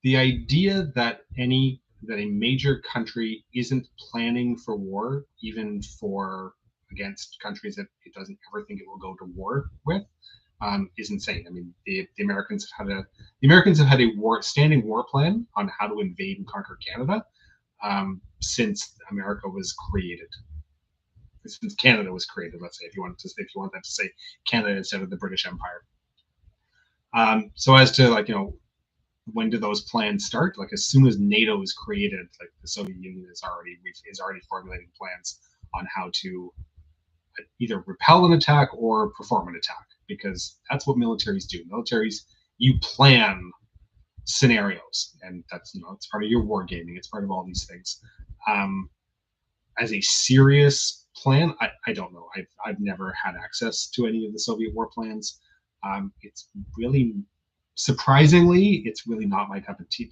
the idea that a major country isn't planning for war, even against countries that it doesn't ever think it will go to war with, is insane. The Americans have had a standing war plan on how to invade and conquer Canada since America was created. Since Canada was created, let's say, if you want that to say Canada instead of the British Empire. So as to when do those plans start? As soon as NATO is created, the Soviet Union is already formulating plans on how to either repel an attack or perform an attack, because that's what militaries do. You plan scenarios, and that's it's part of your war gaming. It's part of all these things. As a serious plan, I don't know. I've never had access to any of the Soviet war plans. It's really, surprisingly, it's really not my cup of tea.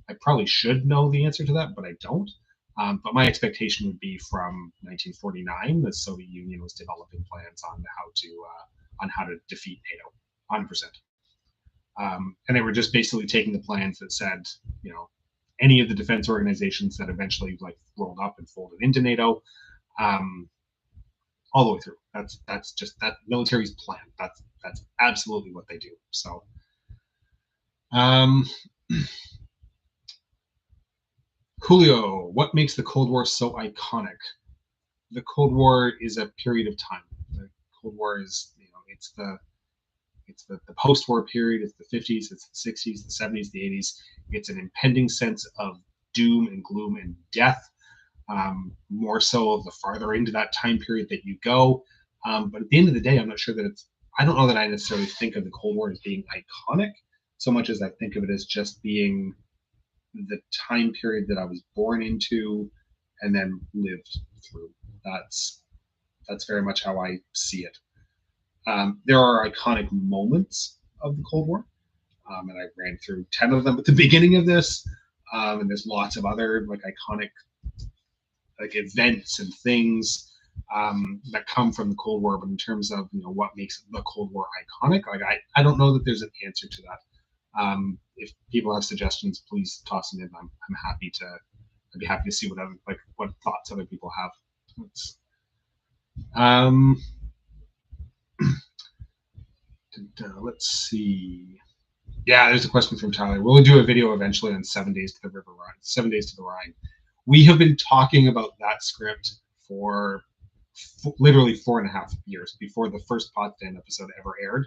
I probably should know the answer to that, but I don't. But my expectation would be from 1949, the Soviet Union was developing plans on how to defeat NATO, 100%. And they were just basically taking the plans that said, any of the defense organizations that eventually rolled up and folded into NATO, all the way through. That's just that military's plan. That's absolutely what they do. So, Julio, what makes the Cold War so iconic? The Cold War is a period of time. The Cold War is, it's the It's the post-war period. It's the 50s. It's the 60s, the 70s, the 80s. It's an impending sense of doom and gloom and death. More so the farther into that time period that you go. But at the end of the day, I'm not sure that it's. I don't know that I necessarily think of the Cold War as being iconic so much as I think of it as just being the time period that I was born into and then lived through. That's very much how I see it. There are iconic moments of the Cold War, and I ran through 10 of them at the beginning of this. And there's lots of other like iconic like events and things that come from the Cold War. But in terms of what makes the Cold War iconic, like I don't know that there's an answer to that. If people have suggestions, please toss them in. I'm happy to. I'd be happy to see what thoughts other people have. Let's see. Yeah, there's a question from Tyler. We'll do a video eventually on 7 Days to the River Rhine. 7 Days to the Rhine. We have been talking about that script for literally 4.5 years before the first Potsdam episode ever aired,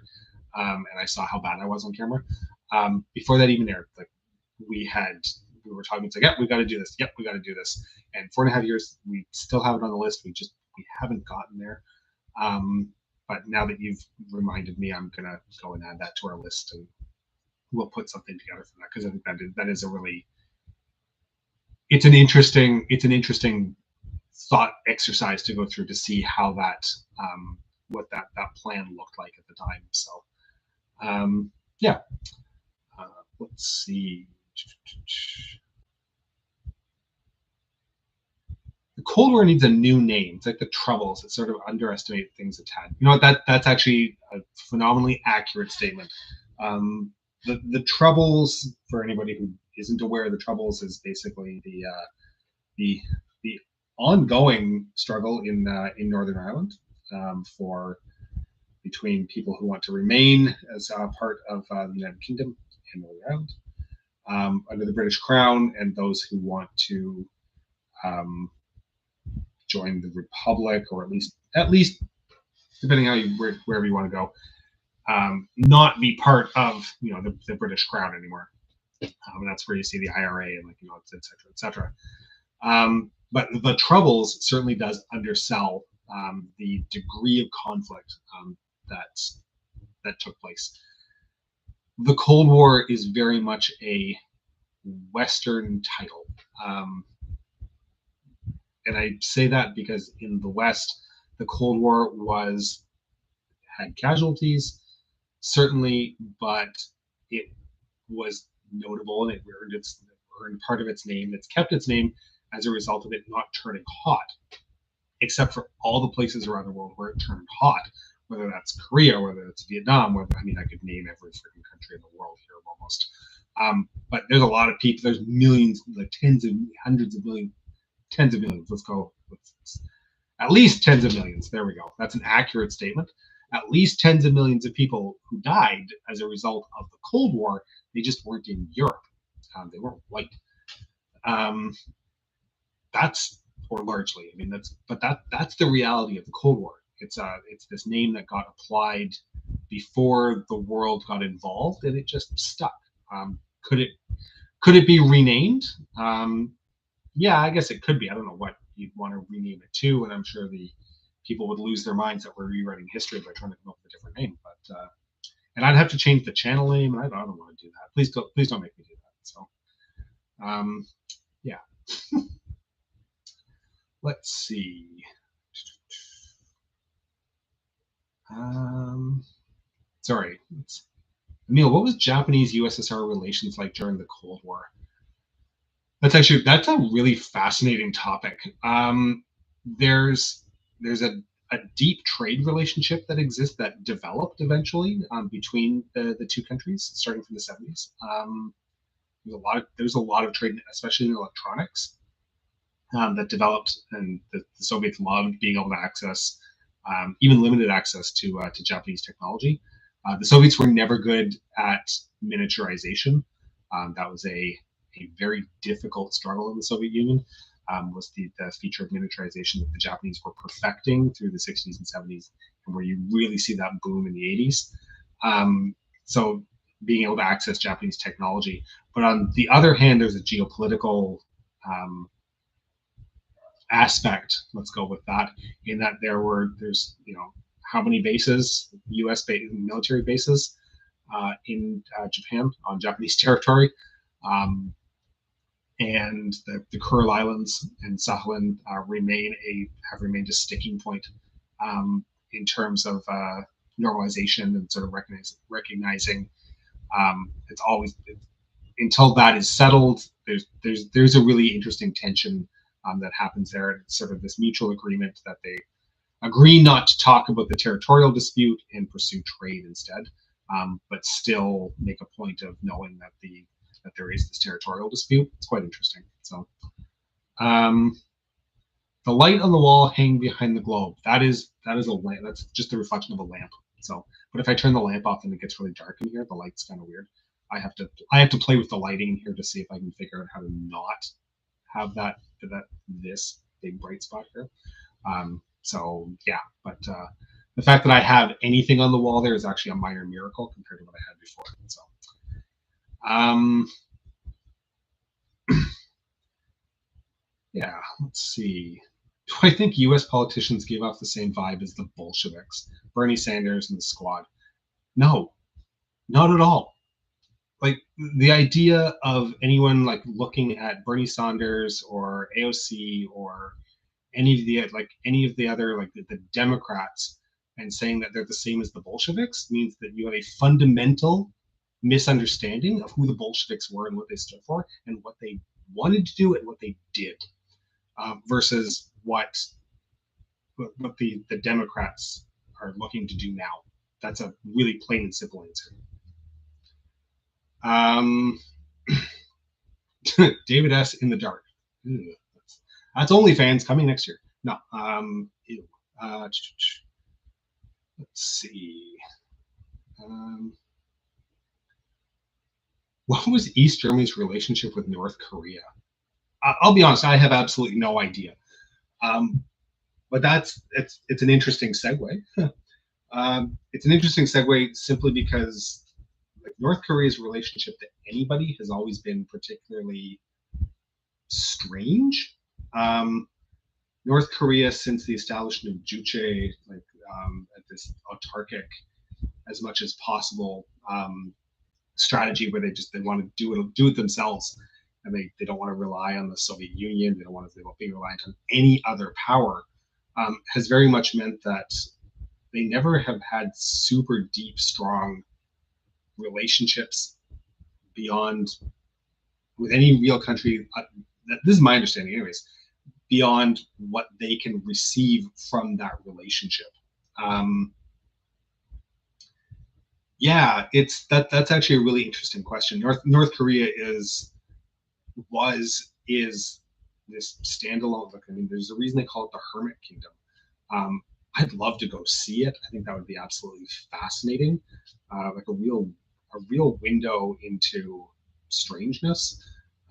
and I saw how bad I was on camera. Before that even aired, like we were talking. It's like, yep, we got to do this. Yep, we got to do this. And 4.5 years, we still have it on the list. We haven't gotten there. But now that you've reminded me, I'm gonna go and add that to our list, and we'll put something together for that, because I think that is a really it's an interesting thought exercise to go through to see how that what that plan looked like at the time. So yeah, let's see. The Cold War needs a new name. It's like the Troubles. It sort of underestimated things a tad. You know what? That's actually a phenomenally accurate statement. The Troubles, for anybody who isn't aware, the Troubles is basically the ongoing struggle in Northern Ireland between people who want to remain as part of the United Kingdom and Northern Ireland under the British Crown, and those who want to join the Republic, or at least depending on wherever you want to go, not be part of the British Crown anymore. And that's where you see the IRA and et cetera, et cetera. But the Troubles certainly does undersell the degree of conflict that took place. The Cold War is very much a Western title. And I say that because in the West, the Cold War had casualties, certainly, but it was notable, and it earned part of its name. It's kept its name as a result of it not turning hot, except for all the places around the world where it turned hot, whether that's Korea, whether it's Vietnam, I could name every freaking country in the world here almost. But there's a lot of people, there's millions, like tens of millions. Let's go. At least tens of millions. There we go. That's an accurate statement. At least tens of millions of people who died as a result of the Cold War. They just weren't in Europe. They weren't white. That's largely. That's the reality of the Cold War. It's this name that got applied before the world got involved, and it just stuck. Could it be renamed? Yeah, I guess it could be. I don't know what you'd want to rename it to, and I'm sure the people would lose their minds that we're rewriting history by trying to come up with a different name. But and I'd have to change the channel name, and I don't want to do that. Please don't make me do that. So, yeah. Let's see. Sorry, Emil. What was Japanese USSR relations like during the Cold War? That's a really fascinating topic. There's a deep trade relationship that exists, that developed eventually between the two countries, starting from the 70s. There's a lot of trade, especially in electronics, that developed, and the Soviets loved being able to access even limited access to Japanese technology. The Soviets were never good at miniaturization. That was a very difficult struggle in the Soviet Union, was the feature of miniaturization that the Japanese were perfecting through the 60s and 70s, and where you really see that boom in the 80s. So being able to access Japanese technology. But on the other hand, there's a geopolitical aspect. Let's go with that. In that there's how many bases, U.S. military bases in Japan on Japanese territory. And the Kuril Islands and Sakhalin have remained a sticking point in terms of normalization and sort of recognizing. It's always until that is settled. There's a really interesting tension that happens there. It's sort of this mutual agreement that they agree not to talk about the territorial dispute and pursue trade instead, but still make a point of knowing that there is this territorial dispute. It's quite interesting. So, the light on the wall hanging behind the globe. That is a lamp. That's just a reflection of a lamp. So, but if I turn the lamp off and it gets really dark in here, the light's kind of weird. I have to play with the lighting in here to see if I can figure out how to not have this big bright spot here. So yeah, but the fact that I have anything on the wall there is actually a minor miracle compared to what I had before. So. Yeah, let's see. Do I think U.S. politicians give off the same vibe as the Bolsheviks, Bernie Sanders and the Squad? No, not at all. Like the idea of anyone like looking at Bernie Sanders or AOC or any of the other like the Democrats and saying that they're the same as the Bolsheviks means that you have a fundamental misunderstanding of who the Bolsheviks were and what they stood for and what they wanted to do and what they did, versus what the Democrats are looking to do now. That's a really plain and simple answer. David S. in the dark. Ew, that's OnlyFans coming next year. No. Let's see. What was East Germany's relationship with North Korea? I'll be honest, I have absolutely no idea. But it's an interesting segue. It's an interesting segue simply because like North Korea's relationship to anybody has always been particularly strange. North Korea, since the establishment of Juche, at this autarkic, as much as possible strategy where they want to do it themselves, and they don't want to rely on the Soviet Union. They won't be reliant on any other power. Has very much meant that they never have had super deep, strong relationships beyond with any real country. This is my understanding, anyways. Beyond what they can receive from that relationship. Yeah, that's actually a really interesting question. North Korea is this standalone. Look, I mean, there's a reason they call it the Hermit Kingdom. I'd love to go see it. I think that would be absolutely fascinating, like a real window into strangeness.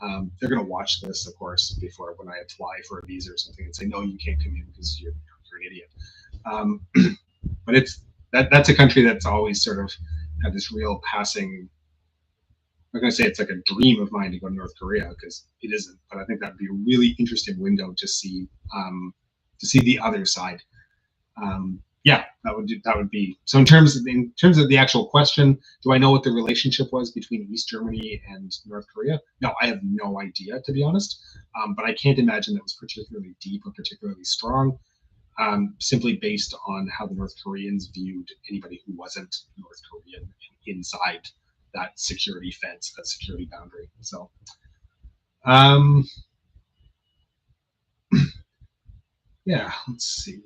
They're going to watch this, of course, before when I apply for a visa or something and say, no, you can't come in because you're an idiot. But that's a country that's always sort of had this real passing. I'm not going to say it's like a dream of mine to go to North Korea because it isn't, but I think that'd be a really interesting window to see the other side. Yeah, that would be. So in terms of the actual question, do I know what the relationship was between East Germany and North Korea? No, I have no idea, to be honest. But I can't imagine that was particularly deep or particularly strong, simply based on how the North Koreans viewed anybody who wasn't North Korean inside that security fence, that security boundary. So, yeah, let's see.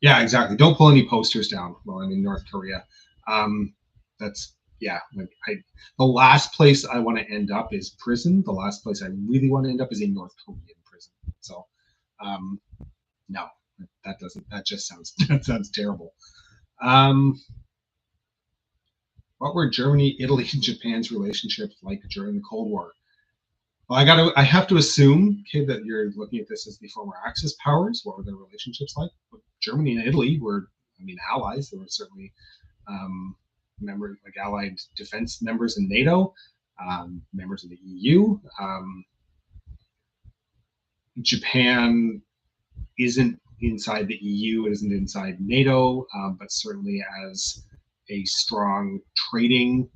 Yeah, exactly. Don't pull any posters down while I'm in North Korea. The last place I want to end up is prison. The last place I really want to end up is in North Korean prison. So, no, that sounds terrible. What were Germany, Italy, and Japan's relationships like during the Cold War? Well, I have to assume, kid, that you're looking at this as the former Axis powers. What were their relationships like? Germany and Italy were, allies. There were certainly members, like allied defense members in NATO, members of the EU. Japan isn't inside the EU, it isn't inside NATO, but certainly as a strong trading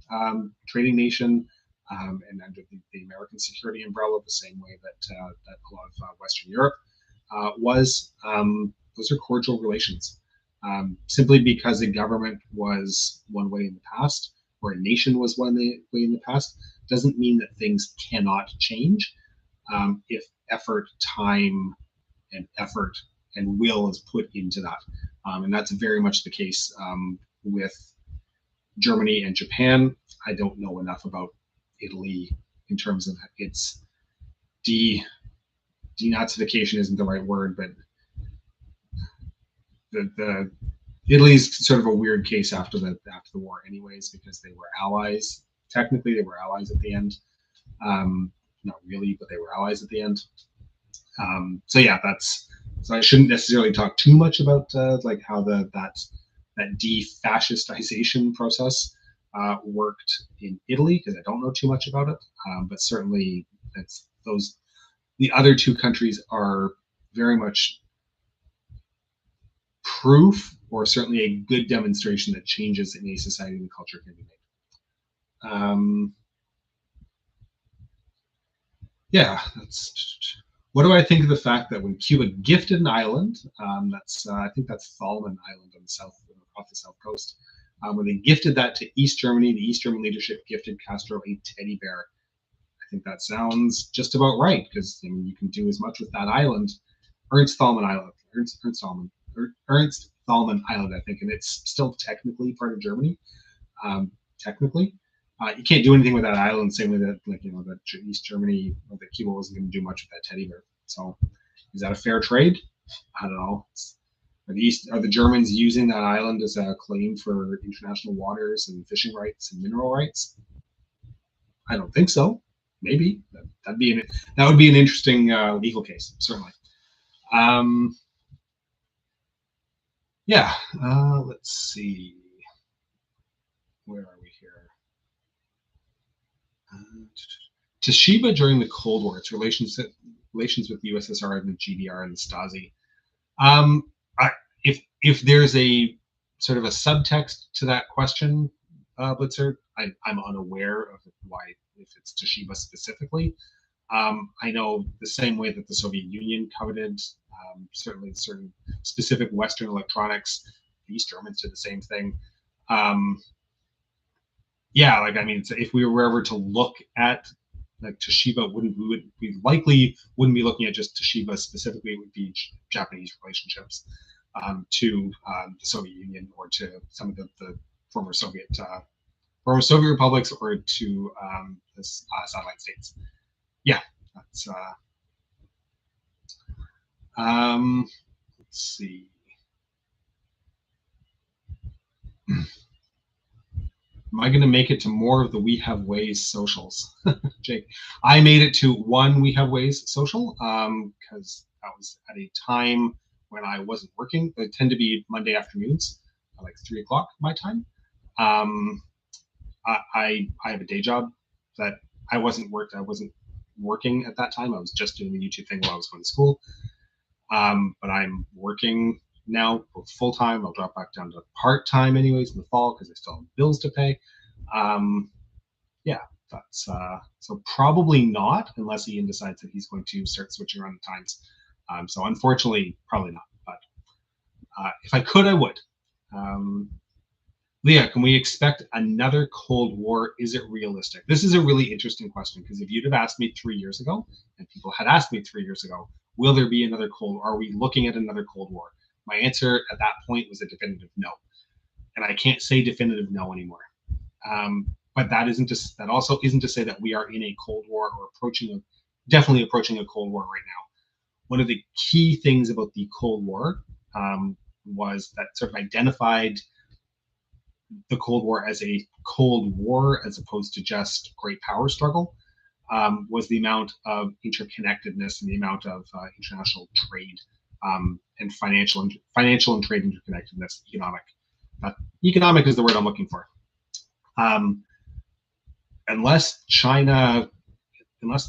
nation, and under the American security umbrella, the same way that a lot of Western Europe was. Those are cordial relations. Simply because a government was one way in the past, or a nation was one way in the past, doesn't mean that things cannot change if time and will is put into that. And that's very much the case with Germany and Japan. I don't know enough about Italy in terms of its denazification isn't the right word, but the Italy's sort of a weird case after the war, anyways, because they were allies. Technically, they were allies at the end. Not really, but they were allies at the end. So yeah, so I shouldn't necessarily talk too much about like how that de-fascistization process worked in Italy, because I don't know too much about it. But certainly, the other two countries are very much proof, or certainly a good demonstration, that changes in a society and culture can be made. Yeah, what do I think of the fact that when Cuba gifted an island, I think that's Thalman Island on off the south coast, when they gifted that to East Germany, the East German leadership gifted Castro a teddy bear. I think that sounds just about right, because you can do as much with that island. Ernst Thalman Island, Ernst Thalman Island, I think, and it's still technically part of Germany. Technically, you can't do anything with that island. Same way that, that East Germany, that Cuba wasn't going to do much with that teddy bear. So, is that a fair trade? I don't know. Are the Germans using that island as a claim for international waters and fishing rights and mineral rights? I don't think so. Maybe that would be an interesting legal case, certainly. Yeah. Let's see. Where are we here? Toshiba during the Cold War, its relations with the USSR and the GDR and the Stasi. If there's a sort of a subtext to that question, Blitzer, I'm unaware of why, if it's Toshiba specifically. I know the same way that the Soviet Union coveted certainly certain specific Western electronics. The East Germans did the same thing. Yeah, if we were ever to look at Toshiba, we likely wouldn't be looking at just Toshiba specifically. It would be Japanese relationships to the Soviet Union, or to some of the former Soviet republics, or to the satellite states. Yeah, that's. Let's see. Am I going to make it to more of the We Have Ways socials? Jake, I made it to one We Have Ways social because that was at a time when I wasn't working. They tend to be Monday afternoons, like 3 o'clock my time. I have a day job that I wasn't working at that time. I was just doing the YouTube thing while I was going to school. But I'm working now full time. I'll drop back down to part time anyways in the fall because I still have bills to pay. Yeah, that's so probably not, unless Ian decides that he's going to start switching around the times. So unfortunately, probably not. But if I could, I would. Leah, can we expect another Cold War? Is it realistic? This is a really interesting question, because if you'd have asked me 3 years ago, and people had asked me 3 years ago, will there be another Cold War? Are we looking at another Cold War? My answer at that point was a definitive no. And I can't say definitive no anymore. But that also isn't to say that we are in a Cold War, or definitely approaching a Cold War right now. One of the key things about the Cold War was that sort of identified the Cold War as a Cold War as opposed to just great power struggle, was the amount of interconnectedness and the amount of international trade and financial and trade interconnectedness, economic economic is the word I'm looking for. Unless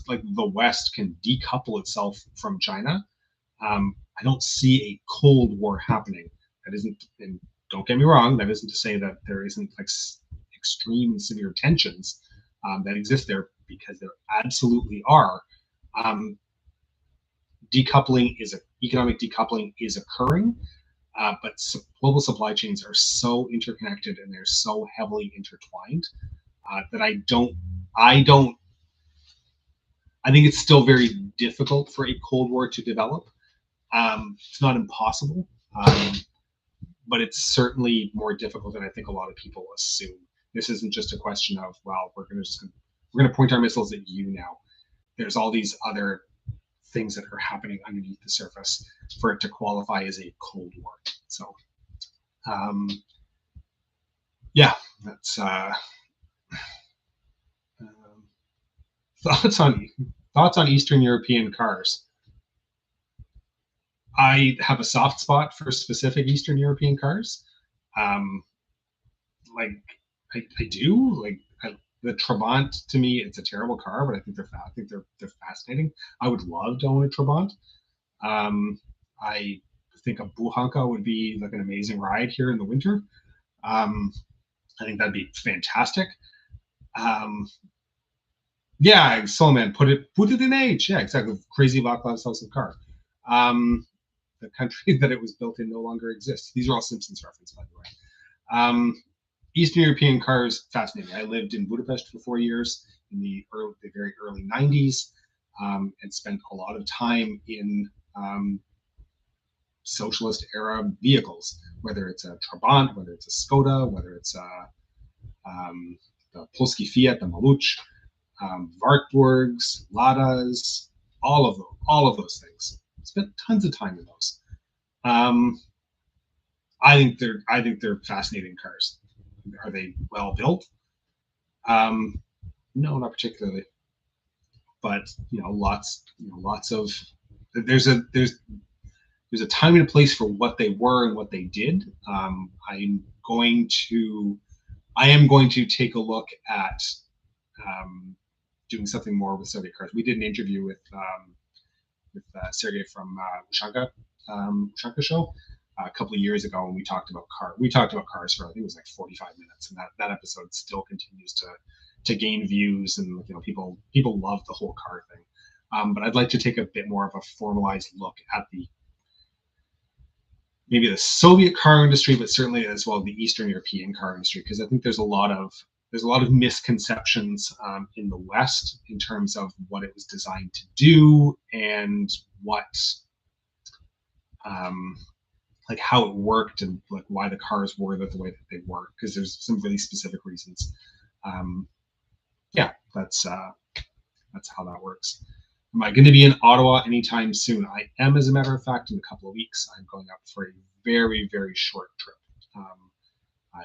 like the West can decouple itself from China, I don't see a Cold War happening. That isn't, and don't get me wrong, that isn't to say that there isn't like extreme and severe tensions that exist there, because there absolutely are. Economic decoupling is occurring, but global supply chains are so interconnected and they're so heavily intertwined that I think it's still very difficult for a Cold War to develop. It's not impossible, but it's certainly more difficult than I think a lot of people assume. This isn't just a question of, well, we're going to point our missiles at you now. There's all these other things that are happening underneath the surface for it to qualify as a Cold War. So, yeah, that's thoughts on Eastern European cars. I have a soft spot for specific Eastern European cars. Like I do. Like the Trabant, to me, it's a terrible car, but I think they're fascinating. I would love to own a Trabant. I think a Buhanka would be like an amazing ride here in the winter. I think that'd be fantastic. Yeah, Solomon, put it in H. Yeah, exactly. Crazy Vaclav's House of Car. The country that it was built in no longer exists. These are all Simpsons references, by the way. Eastern European cars, fascinating. I lived in Budapest for 4 years in the very early 90s, and spent a lot of time in socialist era vehicles, whether it's a Trabant, whether it's a Skoda, whether it's the Polski Fiat, the Maluch, Wartburgs, Ladas, all of those things. Spent tons of time in those. I think they're fascinating cars. Are they well built? No, not particularly. But lots of there's a time and a place for what they were and what they did. I am going to take a look at doing something more with Soviet cars. We did an interview with Sergey from Ushanka show a couple of years ago, and we talked about cars for, I think it was like 45 minutes, and that episode still continues to gain views, and people love the whole car thing. But I'd like to take a bit more of a formalized look at maybe the Soviet car industry, but certainly as well the Eastern European car industry, because I think there's a lot of misconceptions in the West in terms of what it was designed to do and what like how it worked, and like why the cars were the way that they were, because there's some really specific reasons. Yeah, that's how that works. Am I going to be in Ottawa anytime soon? I am, as a matter of fact, in a couple of weeks. I'm going up for a very, very short trip. I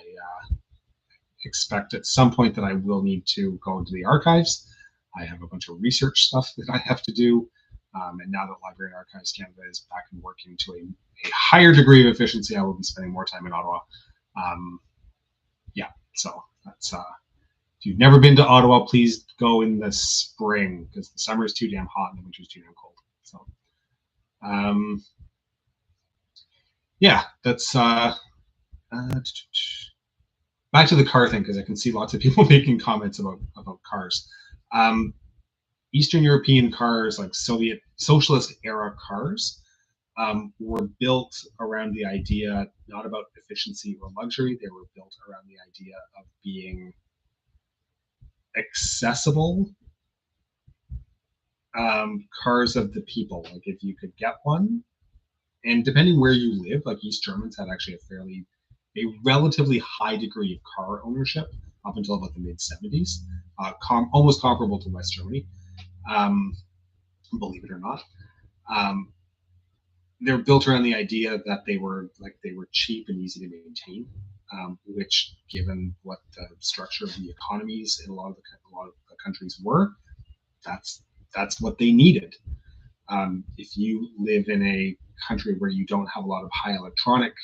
expect at some point that I will need to go into the archives. I have a bunch of research stuff that I have to do. And now that Library and Archives Canada is back and working to a higher degree of efficiency, I will be spending more time in Ottawa. Yeah, so that's if you've never been to Ottawa, please go in the spring, because the summer is too damn hot and the winter is too damn cold. So, yeah, that's back to the car thing, because I can see lots of people making comments about cars. Eastern European cars, like Soviet socialist era cars, were built around the idea not about efficiency or luxury. They were built around the idea of being accessible cars of the people. Like if you could get one, and depending where you live, like East Germans had actually a relatively high degree of car ownership up until about the mid 70s, almost comparable to West Germany, believe it or not. They're built around the idea that they were cheap and easy to maintain, which, given what the structure of the economies in a lot of the countries were, that's what they needed. If you live in a country where you don't have a lot of high electronic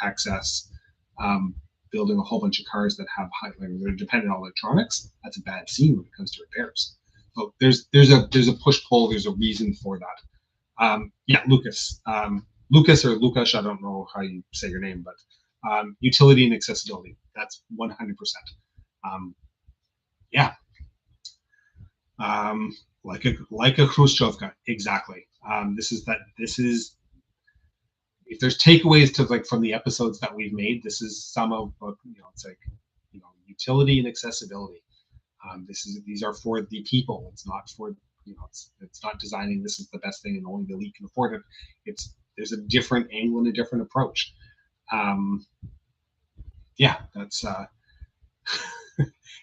access, building a whole bunch of cars that have high, like, they're dependent on electronics, that's a bad scene when it comes to repairs. So there's a push pull. There's a reason for that. Yeah, Lucas, Lucas or Lukas, I don't know how you say your name, but utility and accessibility. That's 100%. Yeah, like a Khrushchevka, exactly. This is if there's takeaways to like from the episodes that we've made, this is some of what, it's like, utility and accessibility. These are for the people. It's not for, it's not designing this is the best thing and only the elite can afford it. There's a different angle and a different approach. Yeah, that's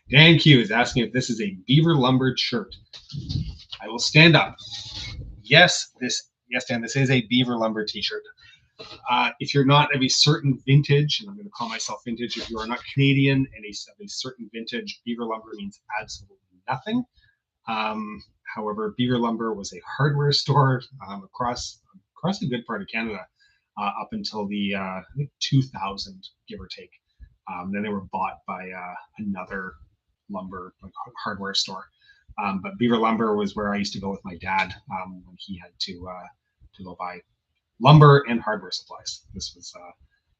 Dan Q is asking if this is a Beaver Lumber shirt. I will stand up. Yes, Dan, this is a Beaver Lumber t-shirt. If you're not of a certain vintage, and I'm going to call myself vintage, if you are not Canadian and of a certain vintage, Beaver Lumber means absolutely nothing. However, Beaver Lumber was a hardware store across a good part of Canada up until the I think 2000, give or take. Then they were bought by another lumber hardware store. But Beaver Lumber was where I used to go with my dad when he had to go buy lumber and hardware supplies. This was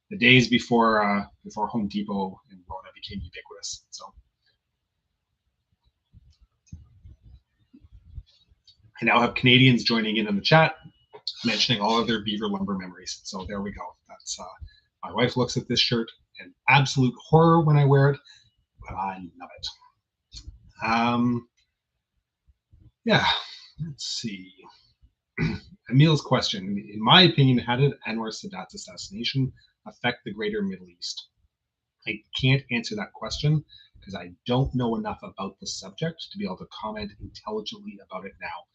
the days before Home Depot and Rona became ubiquitous. So I now have Canadians joining in the chat, mentioning all of their Beaver Lumber memories. So there we go. That's my wife looks at this shirt in absolute horror when I wear it, but I love it. Yeah, let's see. Emil's question, in my opinion, how did Anwar Sadat's assassination affect the greater Middle East? I can't answer that question because I don't know enough about the subject to be able to comment intelligently about it now.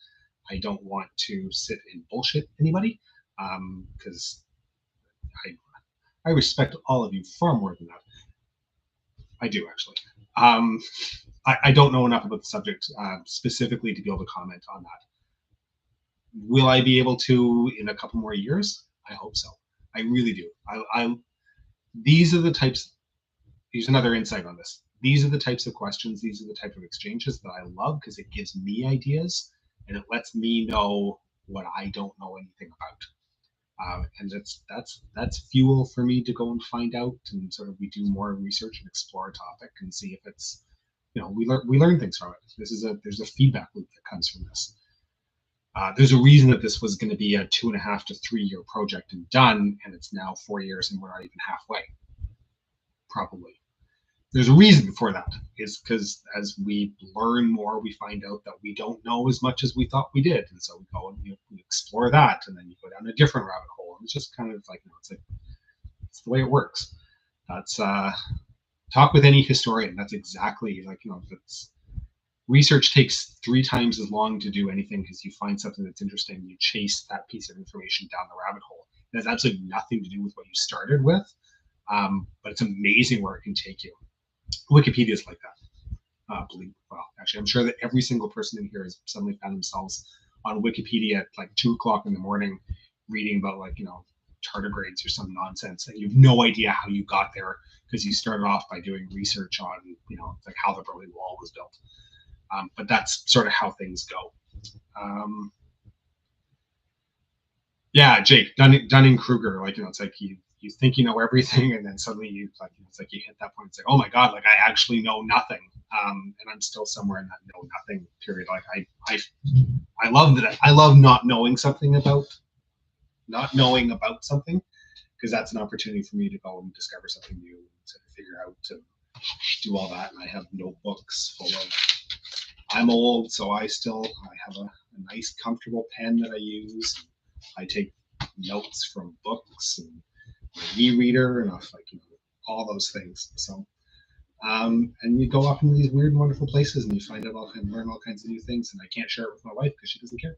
I don't want to sit and bullshit anybody because I respect all of you far more than that. I do, actually. I don't know enough about the subject specifically to be able to comment on that. Will I be able to in a couple more years? I hope so. I really do. These are the types. Here's another insight on this. These are the types of questions. These are the type of exchanges that I love because it gives me ideas and it lets me know what I don't know anything about. And that's fuel for me to go and find out and sort of we do more research and explore a topic and see if it's, we learn things from it. There's a feedback loop that comes from this. There's a reason that this was going to be a 2.5 to 3 year project and done, and it's now 4 years and we're not even halfway. Probably. There's a reason for that, is because as we learn more, we find out that we don't know as much as we thought we did, and so we go and we explore that, and then you go down a different rabbit hole. And it's just kind of like, it's the way it works. That's talk with any historian. That's exactly like, it's. Research takes 3 times as long to do anything because you find something that's interesting, you chase that piece of information down the rabbit hole. It has absolutely nothing to do with what you started with, but it's amazing where it can take you. Wikipedia is like that. Actually, I'm sure that every single person in here has suddenly found themselves on Wikipedia at like 2 o'clock in the morning reading about tardigrades or some nonsense, and you have no idea how you got there because you started off by doing research on like how the Berlin Wall was built. But that's sort of how things go. Yeah, Jake, Dunning-Kruger, it's like you think you know everything, and then suddenly it's like you hit that point. It's like, oh my God, like I actually know nothing, and I'm still somewhere in that know nothing period. Like I love that. I love not knowing something because that's an opportunity for me to go and discover something new and to figure out to do all that. And I have notebooks full of. I'm old, so I have a nice, comfortable pen that I use. I take notes from books and my e-reader and all those things. So, and you go off into these weird and wonderful places and you find out and learn all kinds of new things. And I can't share it with my wife because she doesn't care.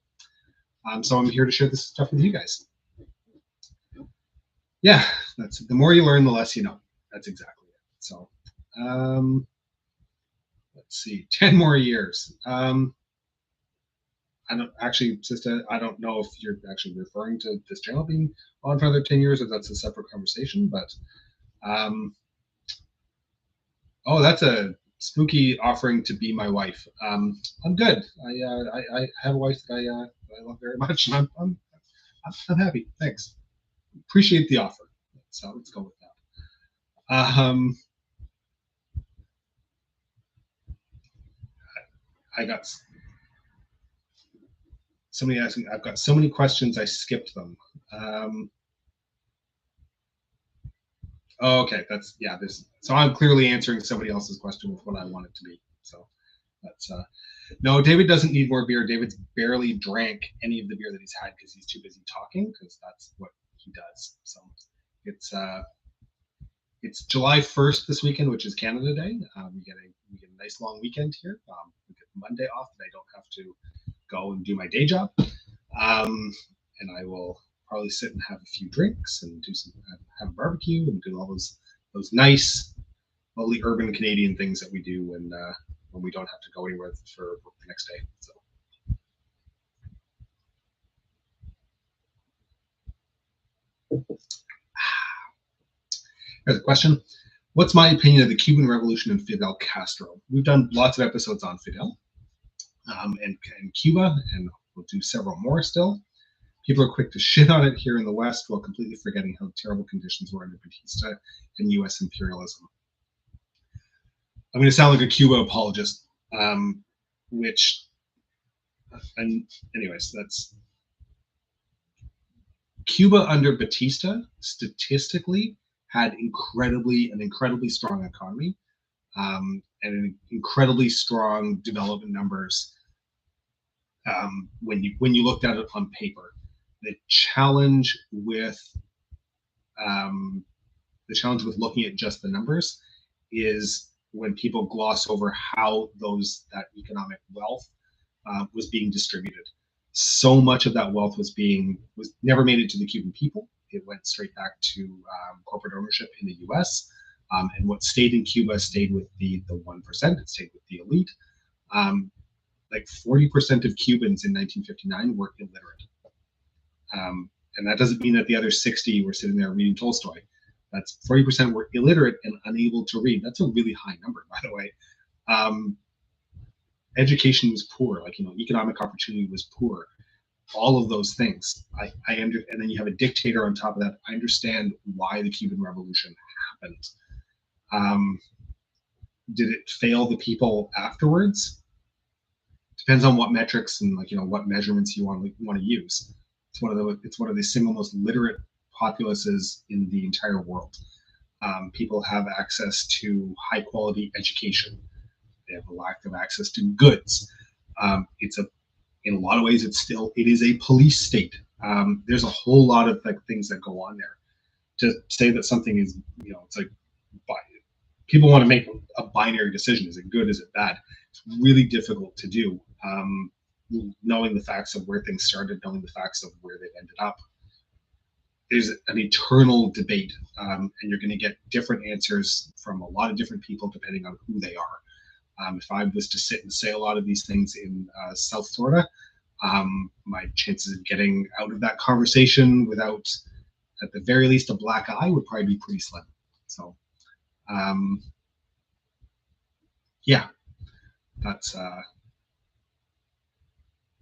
So I'm here to share this stuff with you guys. Yeah, that's the more you learn, the less you know. That's exactly it. So. Let's see, 10 more years. I don't actually, Sista, I don't know if you're actually referring to this channel being on for another 10 years or that's a separate conversation, but Oh, that's a spooky offering to be my wife. I'm good. I have a wife that I love very much, and I'm happy. Thanks. Appreciate the offer. So let's go with that. I got somebody asking. I've got so many questions. I skipped them. Um, oh, okay, that's yeah. This so I'm clearly answering somebody else's question with what I want it to be. So that's no. David doesn't need more beer. David's barely drank any of the beer that he's had because he's too busy talking because that's what he does. So it's July 1st this weekend, which is Canada Day. We get a nice long weekend here. We get Monday off that I don't have to go and do my day job. And I will probably sit and have a few drinks and do some have a barbecue and do all those nice, lovely urban Canadian things that we do when we don't have to go anywhere for the next day. So. Here's a question. What's my opinion of the Cuban Revolution and Fidel Castro? We've done lots of episodes on Fidel and Cuba, and we'll do several more still. People are quick to shit on it here in the West while completely forgetting how terrible conditions were under Batista and U.S. imperialism. I'm going to sound like a Cuba apologist, which, and anyways, that's Cuba under Batista statistically had an incredibly strong economy and incredibly strong development numbers when you looked at it on paper. The challenge with looking at just the numbers is when people gloss over how that economic wealth was being distributed. So much of that wealth was never made it to the Cuban people. It went straight back to corporate ownership in the U.S. And what stayed in Cuba stayed with the 1%. It stayed with the elite. Like 40% of Cubans in 1959 were illiterate. And that doesn't mean that the other 60 were sitting there reading Tolstoy. That's 40% were illiterate and unable to read. That's a really high number, by the way. Education was poor, economic opportunity was poor. All of those things. And then you have a dictator on top of that. I understand why the Cuban Revolution happened. Did it fail the people afterwards? Depends on what metrics and what measurements you want to use. It's one of the single most literate populaces in the entire world. People have access to high quality education. They have a lack of access to goods. In a lot of ways, it is a police state. There's a whole lot of things that go on there. To say that something is, it's like people want to make a binary decision. Is it good? Is it bad? It's really difficult to do. Knowing the facts of where things started, knowing the facts of where they've ended up. There's an eternal debate, and you're going to get different answers from a lot of different people depending on who they are. If I was to sit and say a lot of these things in South Florida, my chances of getting out of that conversation without, at the very least, a black eye would probably be pretty slim. So, yeah, that's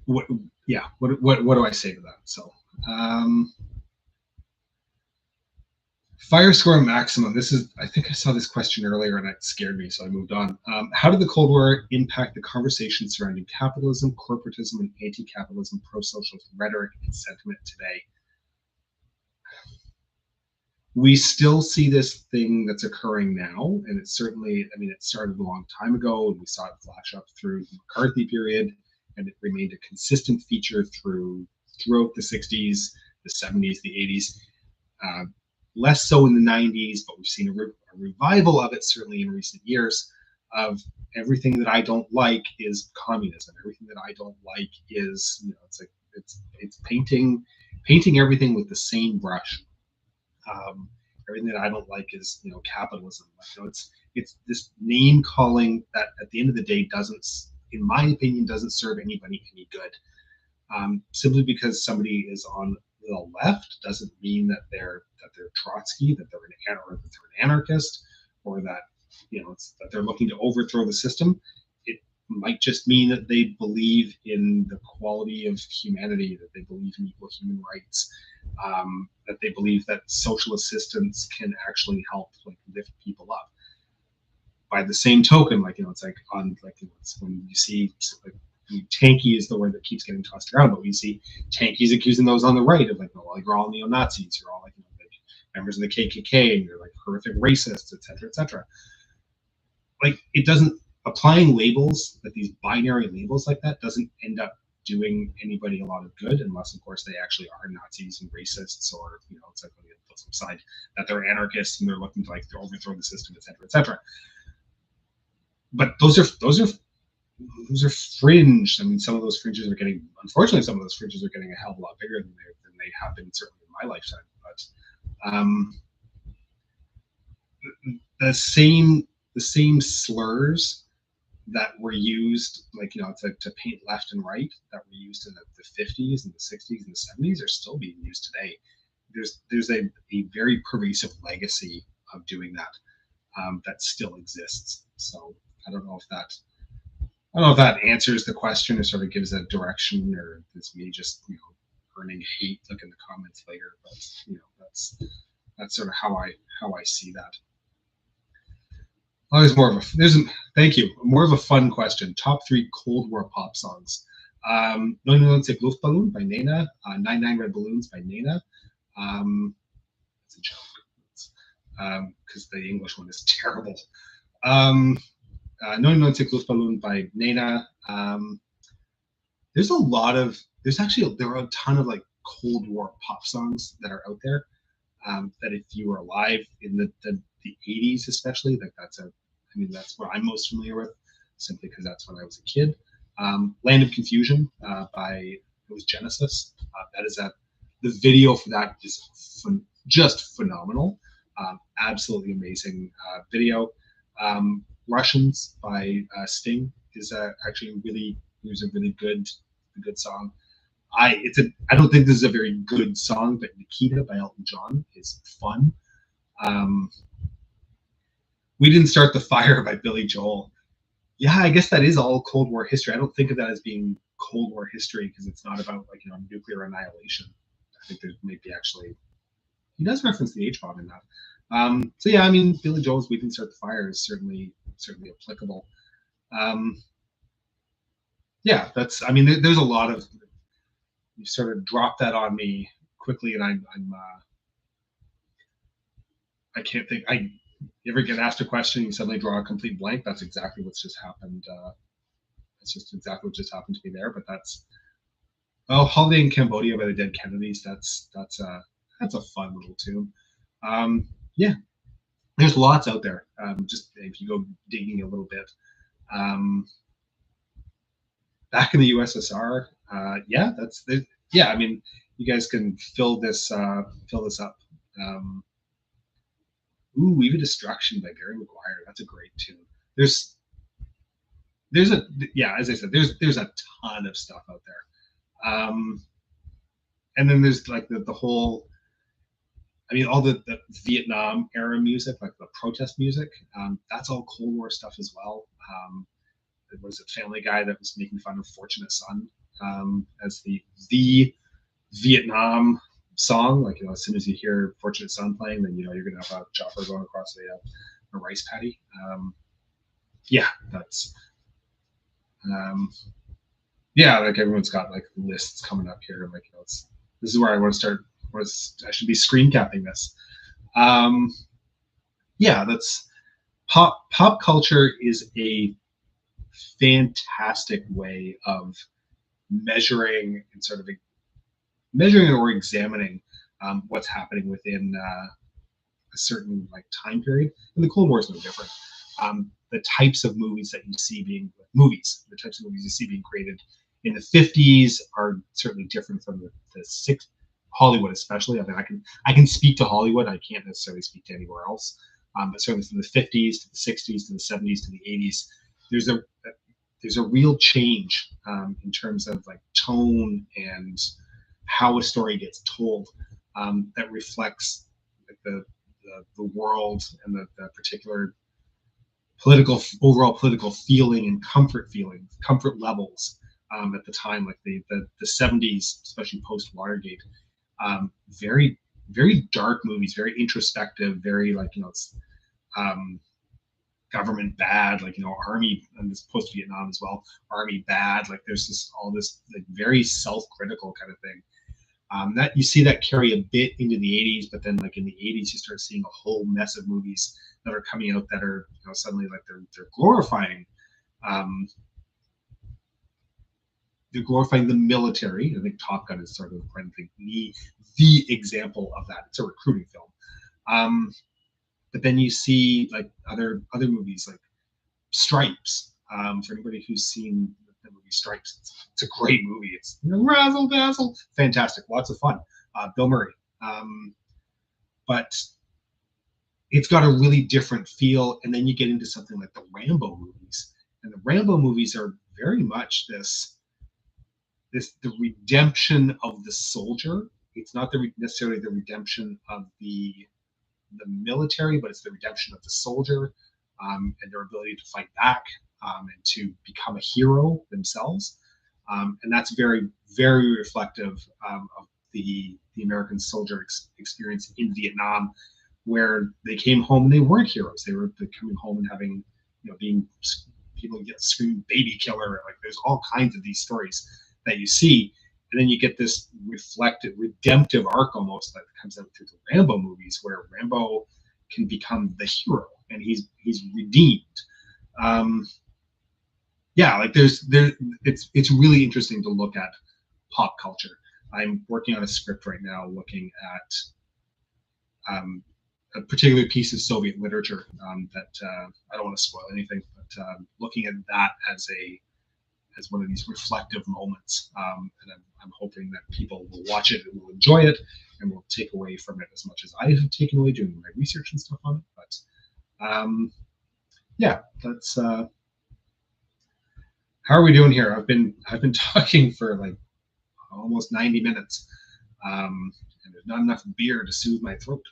what do I say to that? So, Fire score maximum. I think I saw this question earlier and it scared me, so I moved on. How did the Cold War impact the conversation surrounding capitalism, corporatism, and anti-capitalism, pro-socialist rhetoric and sentiment today? We still see this thing that's occurring now, and it's certainly, it started a long time ago, and we saw it flash up through the McCarthy period, and it remained a consistent feature throughout the 60s, the 70s, the 80s. Less so in the 90s, but we've seen a revival of it certainly in recent years, of everything that I don't like is communism. Everything that I don't like is, it's painting everything with the same brush. Everything that I don't like is, capitalism. It's this name calling that at the end of the day in my opinion, doesn't serve anybody any good. Simply because somebody is on the left doesn't mean that they're Trotsky, that they're an anarchist, or that it's that they're looking to overthrow the system. It might just mean that they believe in the quality of humanity, that they believe in equal human rights, that they believe that social assistance can actually help like lift people up. By the same token, it's like on like it's when you see like tanky is the word that keeps getting tossed around, but we see tankies accusing those on the right of like, oh, well, you're all neo Nazis, you're all like, like members of the KKK, and you're like horrific racists, etc., etc. Like it doesn't applying labels, like these binary labels like that, doesn't end up doing anybody a lot of good unless, of course, they actually are Nazis and racists, or it's like on the flip side that they're anarchists and they're looking to like overthrow the system, etc., etc. But those are fringe. I mean, some of those fringes are getting, unfortunately, some of those fringes are getting a hell of a lot bigger than they have been certainly in my lifetime. But the same slurs that were used, to paint left and right, that were used in the 50s and the 60s and the 70s, are still being used today. There's a very pervasive legacy of doing that that still exists. So I don't know if that answers the question or sort of gives a direction, or it's me just earning hate look in the comments later. But that's sort of how I see that. Oh, thank you. More of a fun question. Top 3 Cold War pop songs. 99 Luftballon by Nena. 99 Red Balloons by Nena. It's a joke. Because the English one is terrible. 99 Luftballon by Nena. There are a ton of like Cold War pop songs that are out there. That if you were alive in the 80s, especially, that's what I'm most familiar with, simply because that's when I was a kid. Land of Confusion it was Genesis. The video for that is just phenomenal. Absolutely amazing video. Russians by Sting is actually a really good song. I don't think this is a very good song, but Nikita by Elton John is fun. We Didn't Start the Fire by Billy Joel. Yeah, I guess that is all Cold War history. I don't think of that as being Cold War history because it's not about nuclear annihilation. I think there maybe actually he does reference the H bomb in that. So yeah, I mean Billy Joel's "We Can Start the Fire" is certainly applicable. Yeah, there's a lot of, you sort of drop that on me quickly, and I can't think. You ever get asked a question, and you suddenly draw a complete blank? That's exactly what's just happened. That's just exactly what just happened to me there. But that's "Holiday in Cambodia" by the Dead Kennedys. That's a fun little tune. Yeah, there's lots out there. Just if you go digging a little bit. Back in the USSR, yeah, yeah. I mean, you guys can fill this up. Weave Destruction by Barry McGuire. That's a great tune. There's as I said, there's a ton of stuff out there. And then there's like the whole, all the Vietnam era music, like the protest music. That's all Cold War stuff as well. There was a Family Guy that was making fun of Fortunate Son as the Vietnam song. Like, as soon as you hear Fortunate Son playing, then you're gonna have a chopper going across a rice paddy. Yeah, that's like everyone's got like lists coming up here. Like, this is where I want to start. I should be screen capping this. Yeah, that's pop culture is a fantastic way of measuring or examining what's happening within a certain like time period. And the Cold War is no different. The types of movies that you see the types of movies you see being created in the 50s are certainly different from the 60s. Hollywood, especially. I can speak to Hollywood. I can't necessarily speak to anywhere else. But certainly from the 50s to the 60s to the 70s to the 80s, there's a real change in terms of like tone and how a story gets told that reflects like the world and the particular overall political feeling and comfort levels at the time, like the 70s, especially post Watergate. Very very dark movies, very introspective, very like it's um, government bad, like army, and this post Vietnam as well, army bad. Like there's this like very self-critical kind of thing. That you see that carry a bit into the 80s, but then like in the 80s you start seeing a whole mess of movies that are coming out that are suddenly like they're glorifying um, the military. I think Top Gun is sort of the example of that. It's a recruiting film. But then you see like other movies like Stripes. For anybody who's seen the movie Stripes, it's a great movie. It's razzle dazzle, fantastic, lots of fun. Bill Murray. But it's got a really different feel. And then you get into something like the Rambo movies, and the Rambo movies are very much the redemption of the soldier. It's not necessarily the redemption of the military, but it's the redemption of the soldier, and their ability to fight back, and to become a hero themselves. And that's very, very reflective of the American soldier experience in Vietnam, where they came home and they weren't heroes. They were coming home and having, being people get screaming baby killer. Like there's all kinds of these stories that you see. And then you get this reflective, redemptive arc almost that comes out through the Rambo movies, where Rambo can become the hero and he's redeemed. Like it's really interesting to look at pop culture. I'm working on a script right now looking at a particular piece of Soviet literature that I don't want to spoil anything, but looking at that as one of these reflective moments. And I'm hoping that people will watch it and will enjoy it and will take away from it as much as I have taken away doing my research and stuff on it. But that's how are we doing here? I've been talking for like almost 90 minutes, and there's not enough beer to soothe my throat.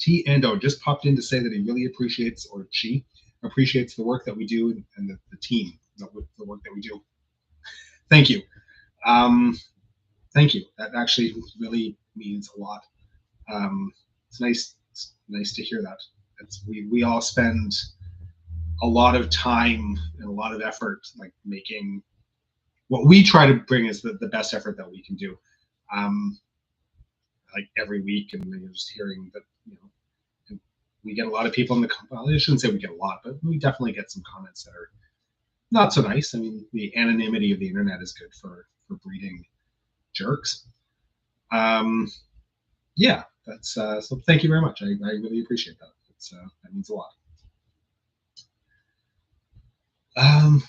T. Endo just popped in to say that he really appreciates, or she appreciates, the work that we do and the team, the work that we do. Thank you. Thank you. That actually really means a lot. It's nice to hear that. We all spend a lot of time and a lot of effort, like making what we try to bring is the best effort that we can do. Like every week, and you're just hearing that, we get a lot of people in the well, I shouldn't say we get a lot, but we definitely get some comments that are not so nice. I mean, the anonymity of the internet is good for breeding jerks. That's so thank you very much. I really appreciate that. That means a lot.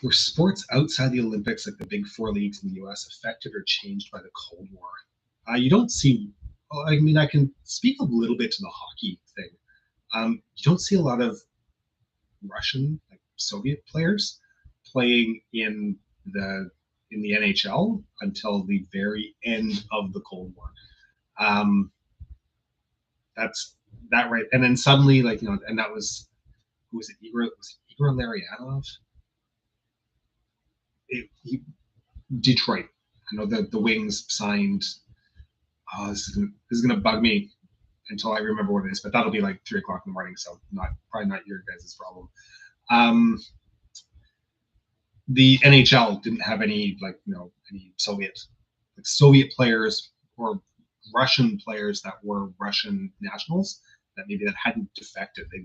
Were sports outside the Olympics, like the big four leagues in the US, affected or changed by the Cold War? You don't see, I mean, I can speak a little bit to the hockey thing. You don't see a lot of Russian, like Soviet players playing in the NHL until the very end of the Cold War. That's that right. And then suddenly, like, and that was, who was it? Igor Larionov? Detroit. I know that the Wings signed. Oh, this is gonna bug me until I remember what it is, but that'll be like 3 o'clock in the morning, so probably not your guys' problem. The NHL didn't have any any Soviet players or Russian players that were Russian nationals that hadn't defected. They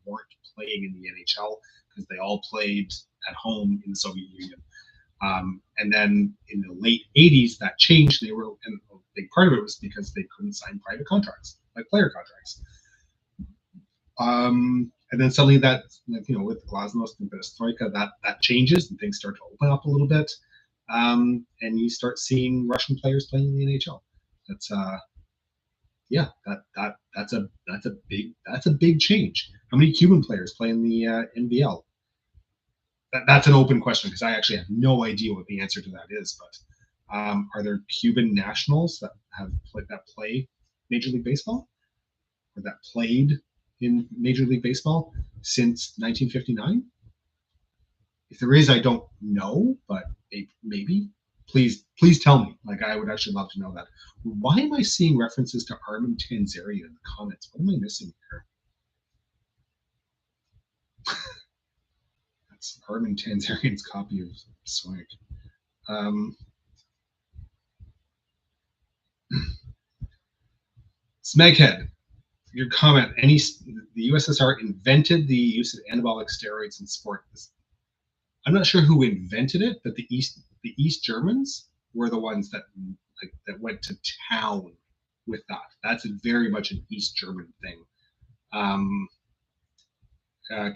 weren't playing in the NHL because they all played at home in the Soviet Union. And then in the late 80s, that changed. And a big part of it was because they couldn't sign private contracts, like player contracts. And then suddenly that, with Glasnost and Perestroika, that changes and things start to open up a little bit. And you start seeing Russian players playing in the NHL. That's that's a big change. How many Cuban players play in the NBL? That's an open question because I actually have no idea what the answer to that is. But are there Cuban nationals that play Major League Baseball or that played in Major League Baseball since 1959? If there is, I don't know, but maybe. Please tell me. Like, I would actually love to know that. Why am I seeing references to Armin Tanzarian in the comments? What am I missing here? That's Armin Tanzarian's copy of Swag. Smeghead, your comment. The USSR invented the use of anabolic steroids in sport. I'm not sure who invented it, but the East Germans were the ones that went to town with that. That's very much an East German thing.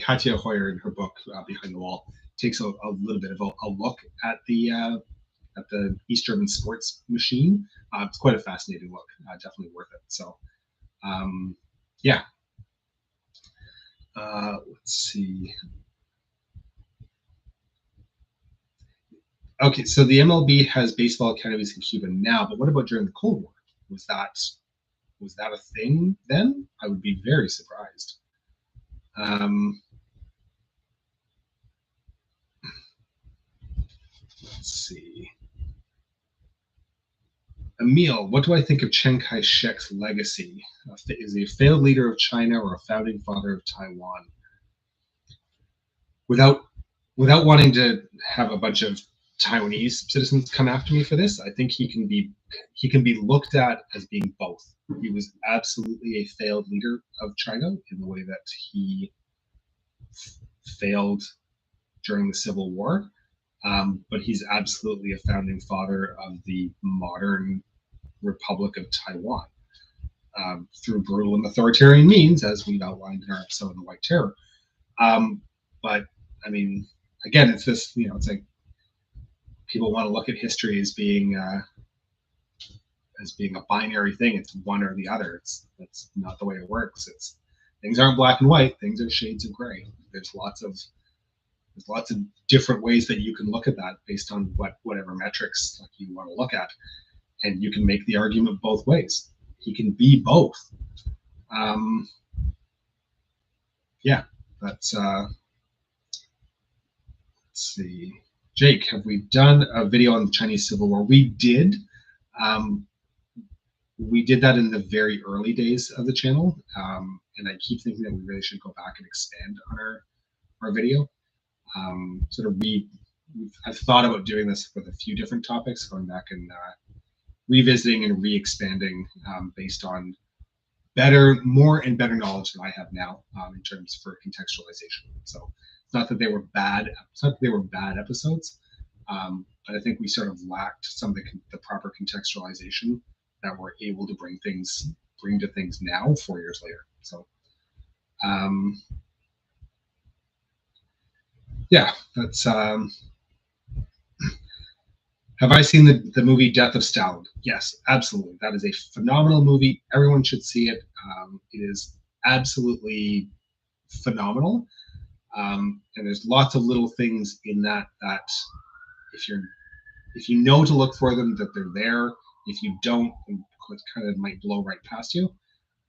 Katja Hoyer, in her book Behind the Wall, takes a little bit of a look at the East German sports machine. It's quite a fascinating look. Definitely worth it. So, yeah. Let's see. Okay, so the MLB has baseball academies in Cuba now, but what about during the Cold War? Was that a thing then? I would be very surprised. Let's see. Emil, what do I think of Chiang Kai-shek's legacy? Is he a failed leader of China or a founding father of Taiwan? Without wanting to have a bunch of Taiwanese citizens come after me for this, I think he can be looked at as being both. He was absolutely a failed leader of China in the way that he failed during the Civil War, but he's absolutely a founding father of the modern Republic of Taiwan through brutal and authoritarian means, as we've outlined in our episode on the White Terror. But I mean, again, it's this, it's like people want to look at history as being a binary thing. It's one or the other. That's not the way it works. Things aren't black and white. Things are shades of gray. There's lots of different ways that you can look at that based on whatever metrics you want to look at, and you can make the argument both ways. He can be both. Yeah, that's. Let's see. Jake, have we done a video on the Chinese Civil War? We did. We did that in the very early days of the channel, and I keep thinking that we really should go back and expand on our video. I've thought about doing this with a few different topics, going back and revisiting and re-expanding based on more and better knowledge than I have now in terms for contextualization. So it's not that they were bad. It's not that they were bad episodes, but I think we sort of lacked some of the proper contextualization that we're able to bring to things now 4 years later. So, yeah, that's. Have I seen the movie Death of Stalin? Yes, absolutely. That is a phenomenal movie. Everyone should see it. It is absolutely phenomenal. And there's lots of little things in that if you know to look for them, that they're there. If you don't, it kind of might blow right past you.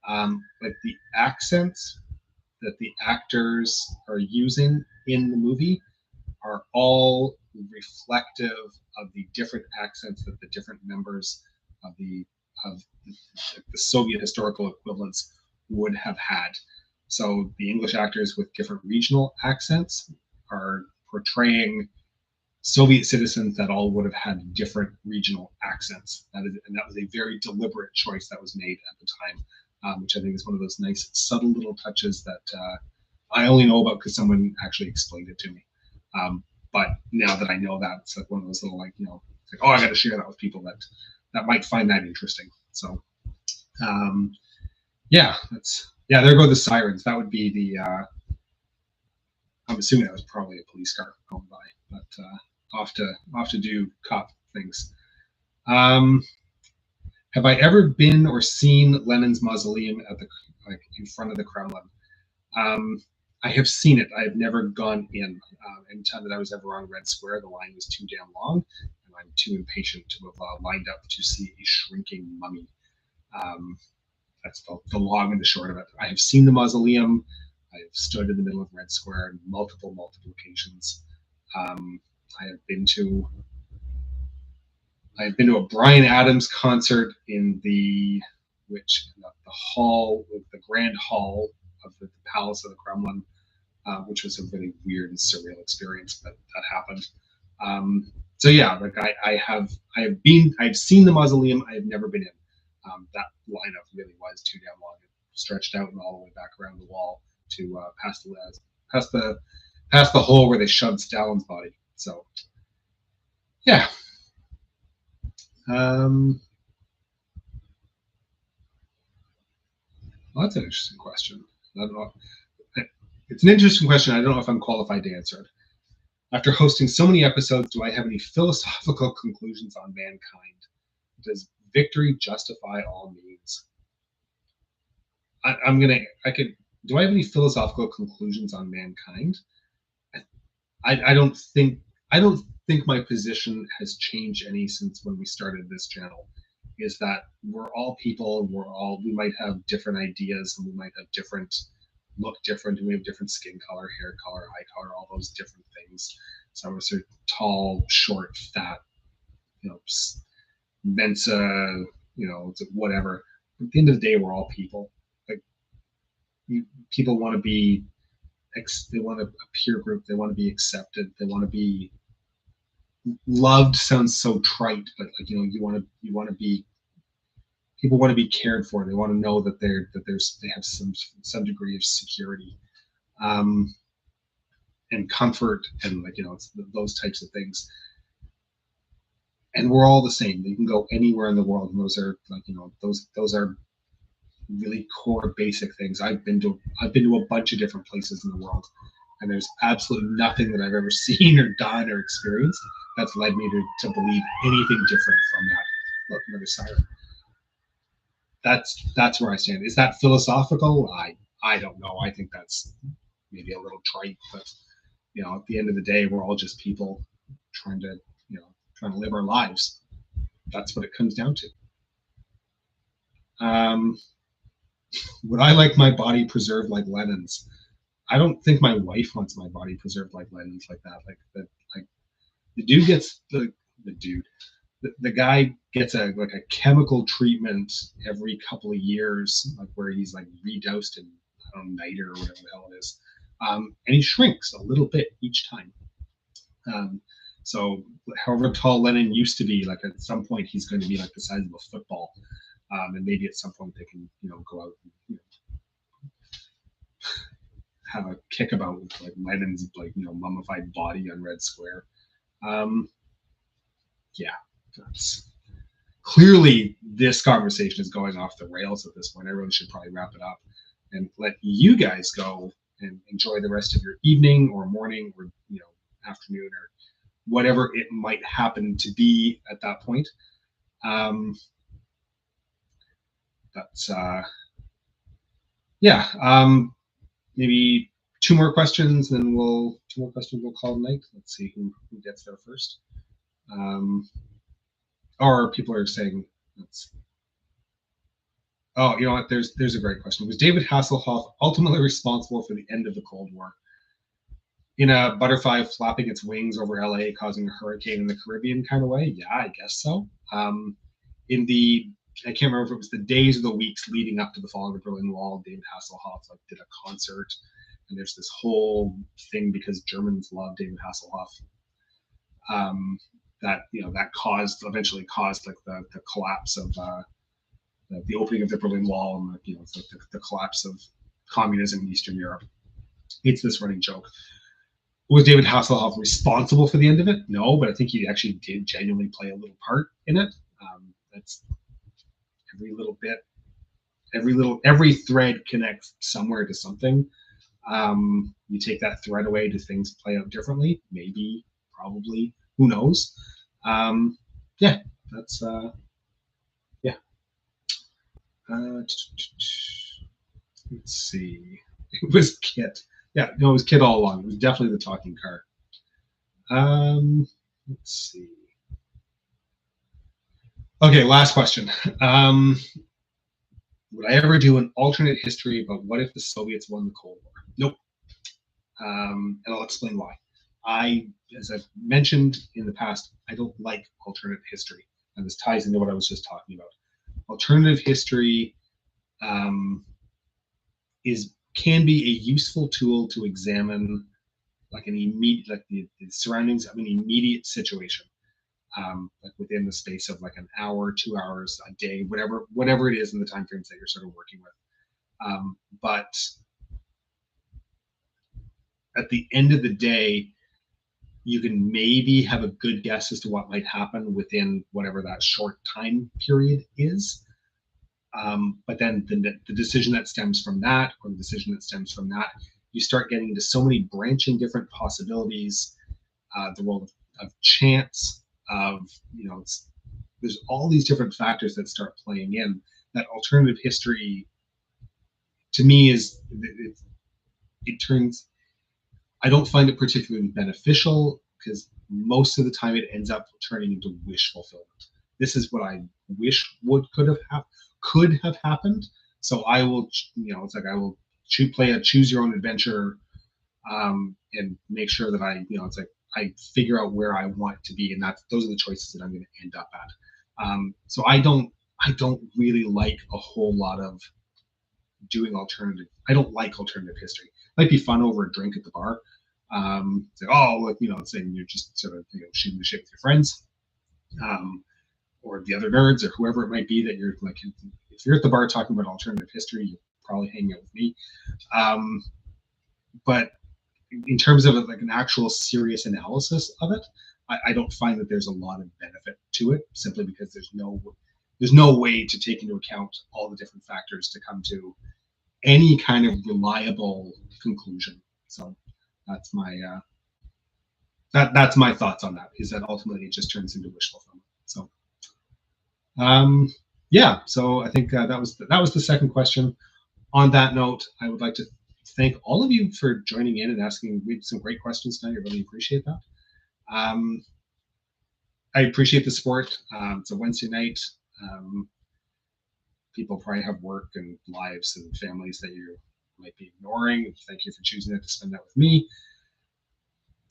Like the accents that the actors are using in the movie are all reflective of the different accents that the different members of the Soviet historical equivalents would have had. So the English actors with different regional accents are portraying Soviet citizens that all would have had different regional accents. And that was a very deliberate choice that was made at the time, which I think is one of those nice, subtle little touches that I only know about because someone actually explained it to me. But now that I know that, it's like one of those little, I got to share that with people that might find that interesting. So, there go the sirens. That would be the. I'm assuming that was probably a police car going by, but off to do cop things. Have I ever been or seen Lenin's mausoleum in front of the Kremlin? I have seen it. I have never gone in. Anytime that I was ever on Red Square, the line was too damn long, and I'm too impatient to have lined up to see a shrinking mummy. that's the long and the short of it. I have seen the mausoleum. I have stood in the middle of Red Square on multiple occasions. I have been to a Bryan Adams concert in the hall, the grand hall of the Palace of the Kremlin, which was a really weird and surreal experience, but that happened. So yeah, like I've seen the mausoleum. I have never been in. That lineup really was too damn long. It stretched out and all the way back around the wall to past the hole where they shoved Stalin's body. So yeah. Well, that's an interesting question. I don't know. It's an interesting question. I don't know if I'm qualified to answer it. After hosting so many episodes, do I have any philosophical conclusions on mankind? Does victory justify all means? Do I have any philosophical conclusions on mankind? I don't think my position has changed any since when we started this channel. Is that we're all people, we might have different ideas, and we might have look different, and we have different skin color, hair color, eye color, all those different things. Some of us are tall, short, fat, Mensa, whatever. At the end of the day, we're all people. Like, people want to be, they want a peer group. They want to be accepted. They want to be loved. Sounds so trite, but like you want to be. People want to be cared for. They want to know that they have some degree of security, and comfort, and it's those types of things. And we're all the same. You can go anywhere in the world, and those are those are really core basic things. I've been to a bunch of different places in the world, and there's absolutely nothing that I've ever seen or done or experienced that's led me to believe anything different from that. Look, another siren. That's where I stand. Is that philosophical? I don't know. I think that's maybe a little trite, but at the end of the day, we're all just people trying to live our lives. That's what it comes down to. Would I like my body preserved like Lenin's? I don't think my wife wants my body preserved like Lenin's like that. The dude gets the guy gets a chemical treatment every couple of years, like where he's like redoused in niter or whatever the hell it is, and he shrinks a little bit each time. So however tall Lenin used to be, like at some point he's going to be like the size of a football, and maybe at some point they can go out and have a kickabout with like Lenin's mummified body on Red Square. Yeah. That's clearly this conversation is going off the rails at this point. I really should probably wrap it up and let you guys go and enjoy the rest of your evening or morning or afternoon or whatever it might happen to be at that point. Maybe two more questions, then we'll call it night. Let's see who gets there first. Or people are saying, oh, you know what? There's a great question. Was David Hasselhoff ultimately responsible for the end of the Cold War? In a butterfly flapping its wings over LA, causing a hurricane in the Caribbean kind of way? Yeah, I guess so. I can't remember if it was the days or the weeks leading up to the fall of the Berlin Wall, David Hasselhoff did a concert, and there's this whole thing because Germans love David Hasselhoff. That eventually caused the collapse of the opening of the Berlin Wall and the collapse of communism in Eastern Europe. It's this running joke. Was David Hasselhoff responsible for the end of it? No, but I think he actually did genuinely play a little part in it. That's every little bit, every thread connects somewhere to something. You take that thread away, do things play out differently? Maybe, probably, who knows? That's let's see. It was Kit. Yeah, no, it was Kit all along. It was definitely the talking car. Let's see. Okay, last question. would I ever do an alternate history about what if the Soviets won the Cold War? Nope. And I'll explain why. As I've mentioned in the past, I don't like alternative history, and this ties into what I was just talking about. Alternative history can be a useful tool to examine like the surroundings of an immediate situation, like within the space of like an hour, 2 hours, a day, whatever it is in the time frames that you're sort of working with. But at the end of the day, you can maybe have a good guess as to what might happen within whatever that short time period is. But then the decision that stems from that, or the decision that stems from that, you start getting into so many branching different possibilities, the world of chance, there's all these different factors that start playing in. That alternative history, to me, it turns. I don't find it particularly beneficial because most of the time it ends up turning into wish fulfillment. This is what I wish could have happened. So I will, it's like I will play a choose your own adventure, and make sure that it's like I figure out where I want to be, and those are the choices that I'm going to end up at. So I don't really like a whole lot of doing alternative. I don't like alternative history. It might be fun over a drink at the bar. Say, saying you're just sort of shooting the shit with your friends, or the other nerds, or whoever it might be that you're like. If you're at the bar talking about alternative history, you're probably hanging out with me. But in terms of like an actual serious analysis of it, I don't find that there's a lot of benefit to it, simply because there's no way to take into account all the different factors to come to any kind of reliable conclusion. So that's my that's my thoughts on that. Is that ultimately it just turns into wish fulfillment. So yeah. So I think that was the second question. On that note, I would like to thank all of you for joining in and asking some great questions tonight. I really appreciate that. I appreciate the support. It's a Wednesday night. People probably have work and lives and families that you might be ignoring. Thank you for choosing to spend that with me.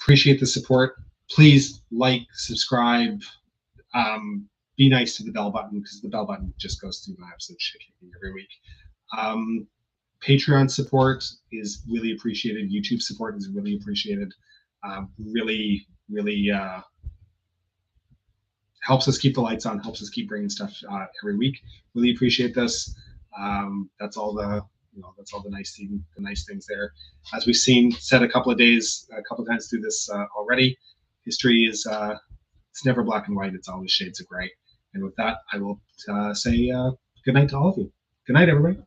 Appreciate the support. Please like, subscribe, be nice to the bell button, because the bell button just goes through my absolute shit kicking every week. Patreon support is really appreciated. YouTube support is really appreciated. Really helps us keep the lights on, helps us keep bringing stuff every week. Really appreciate this. That's all the nice things there. As we've said a couple of times through this already, history is it's never black and white. It's always shades of gray. And with that, I will say good night to all of you. Good night, everybody.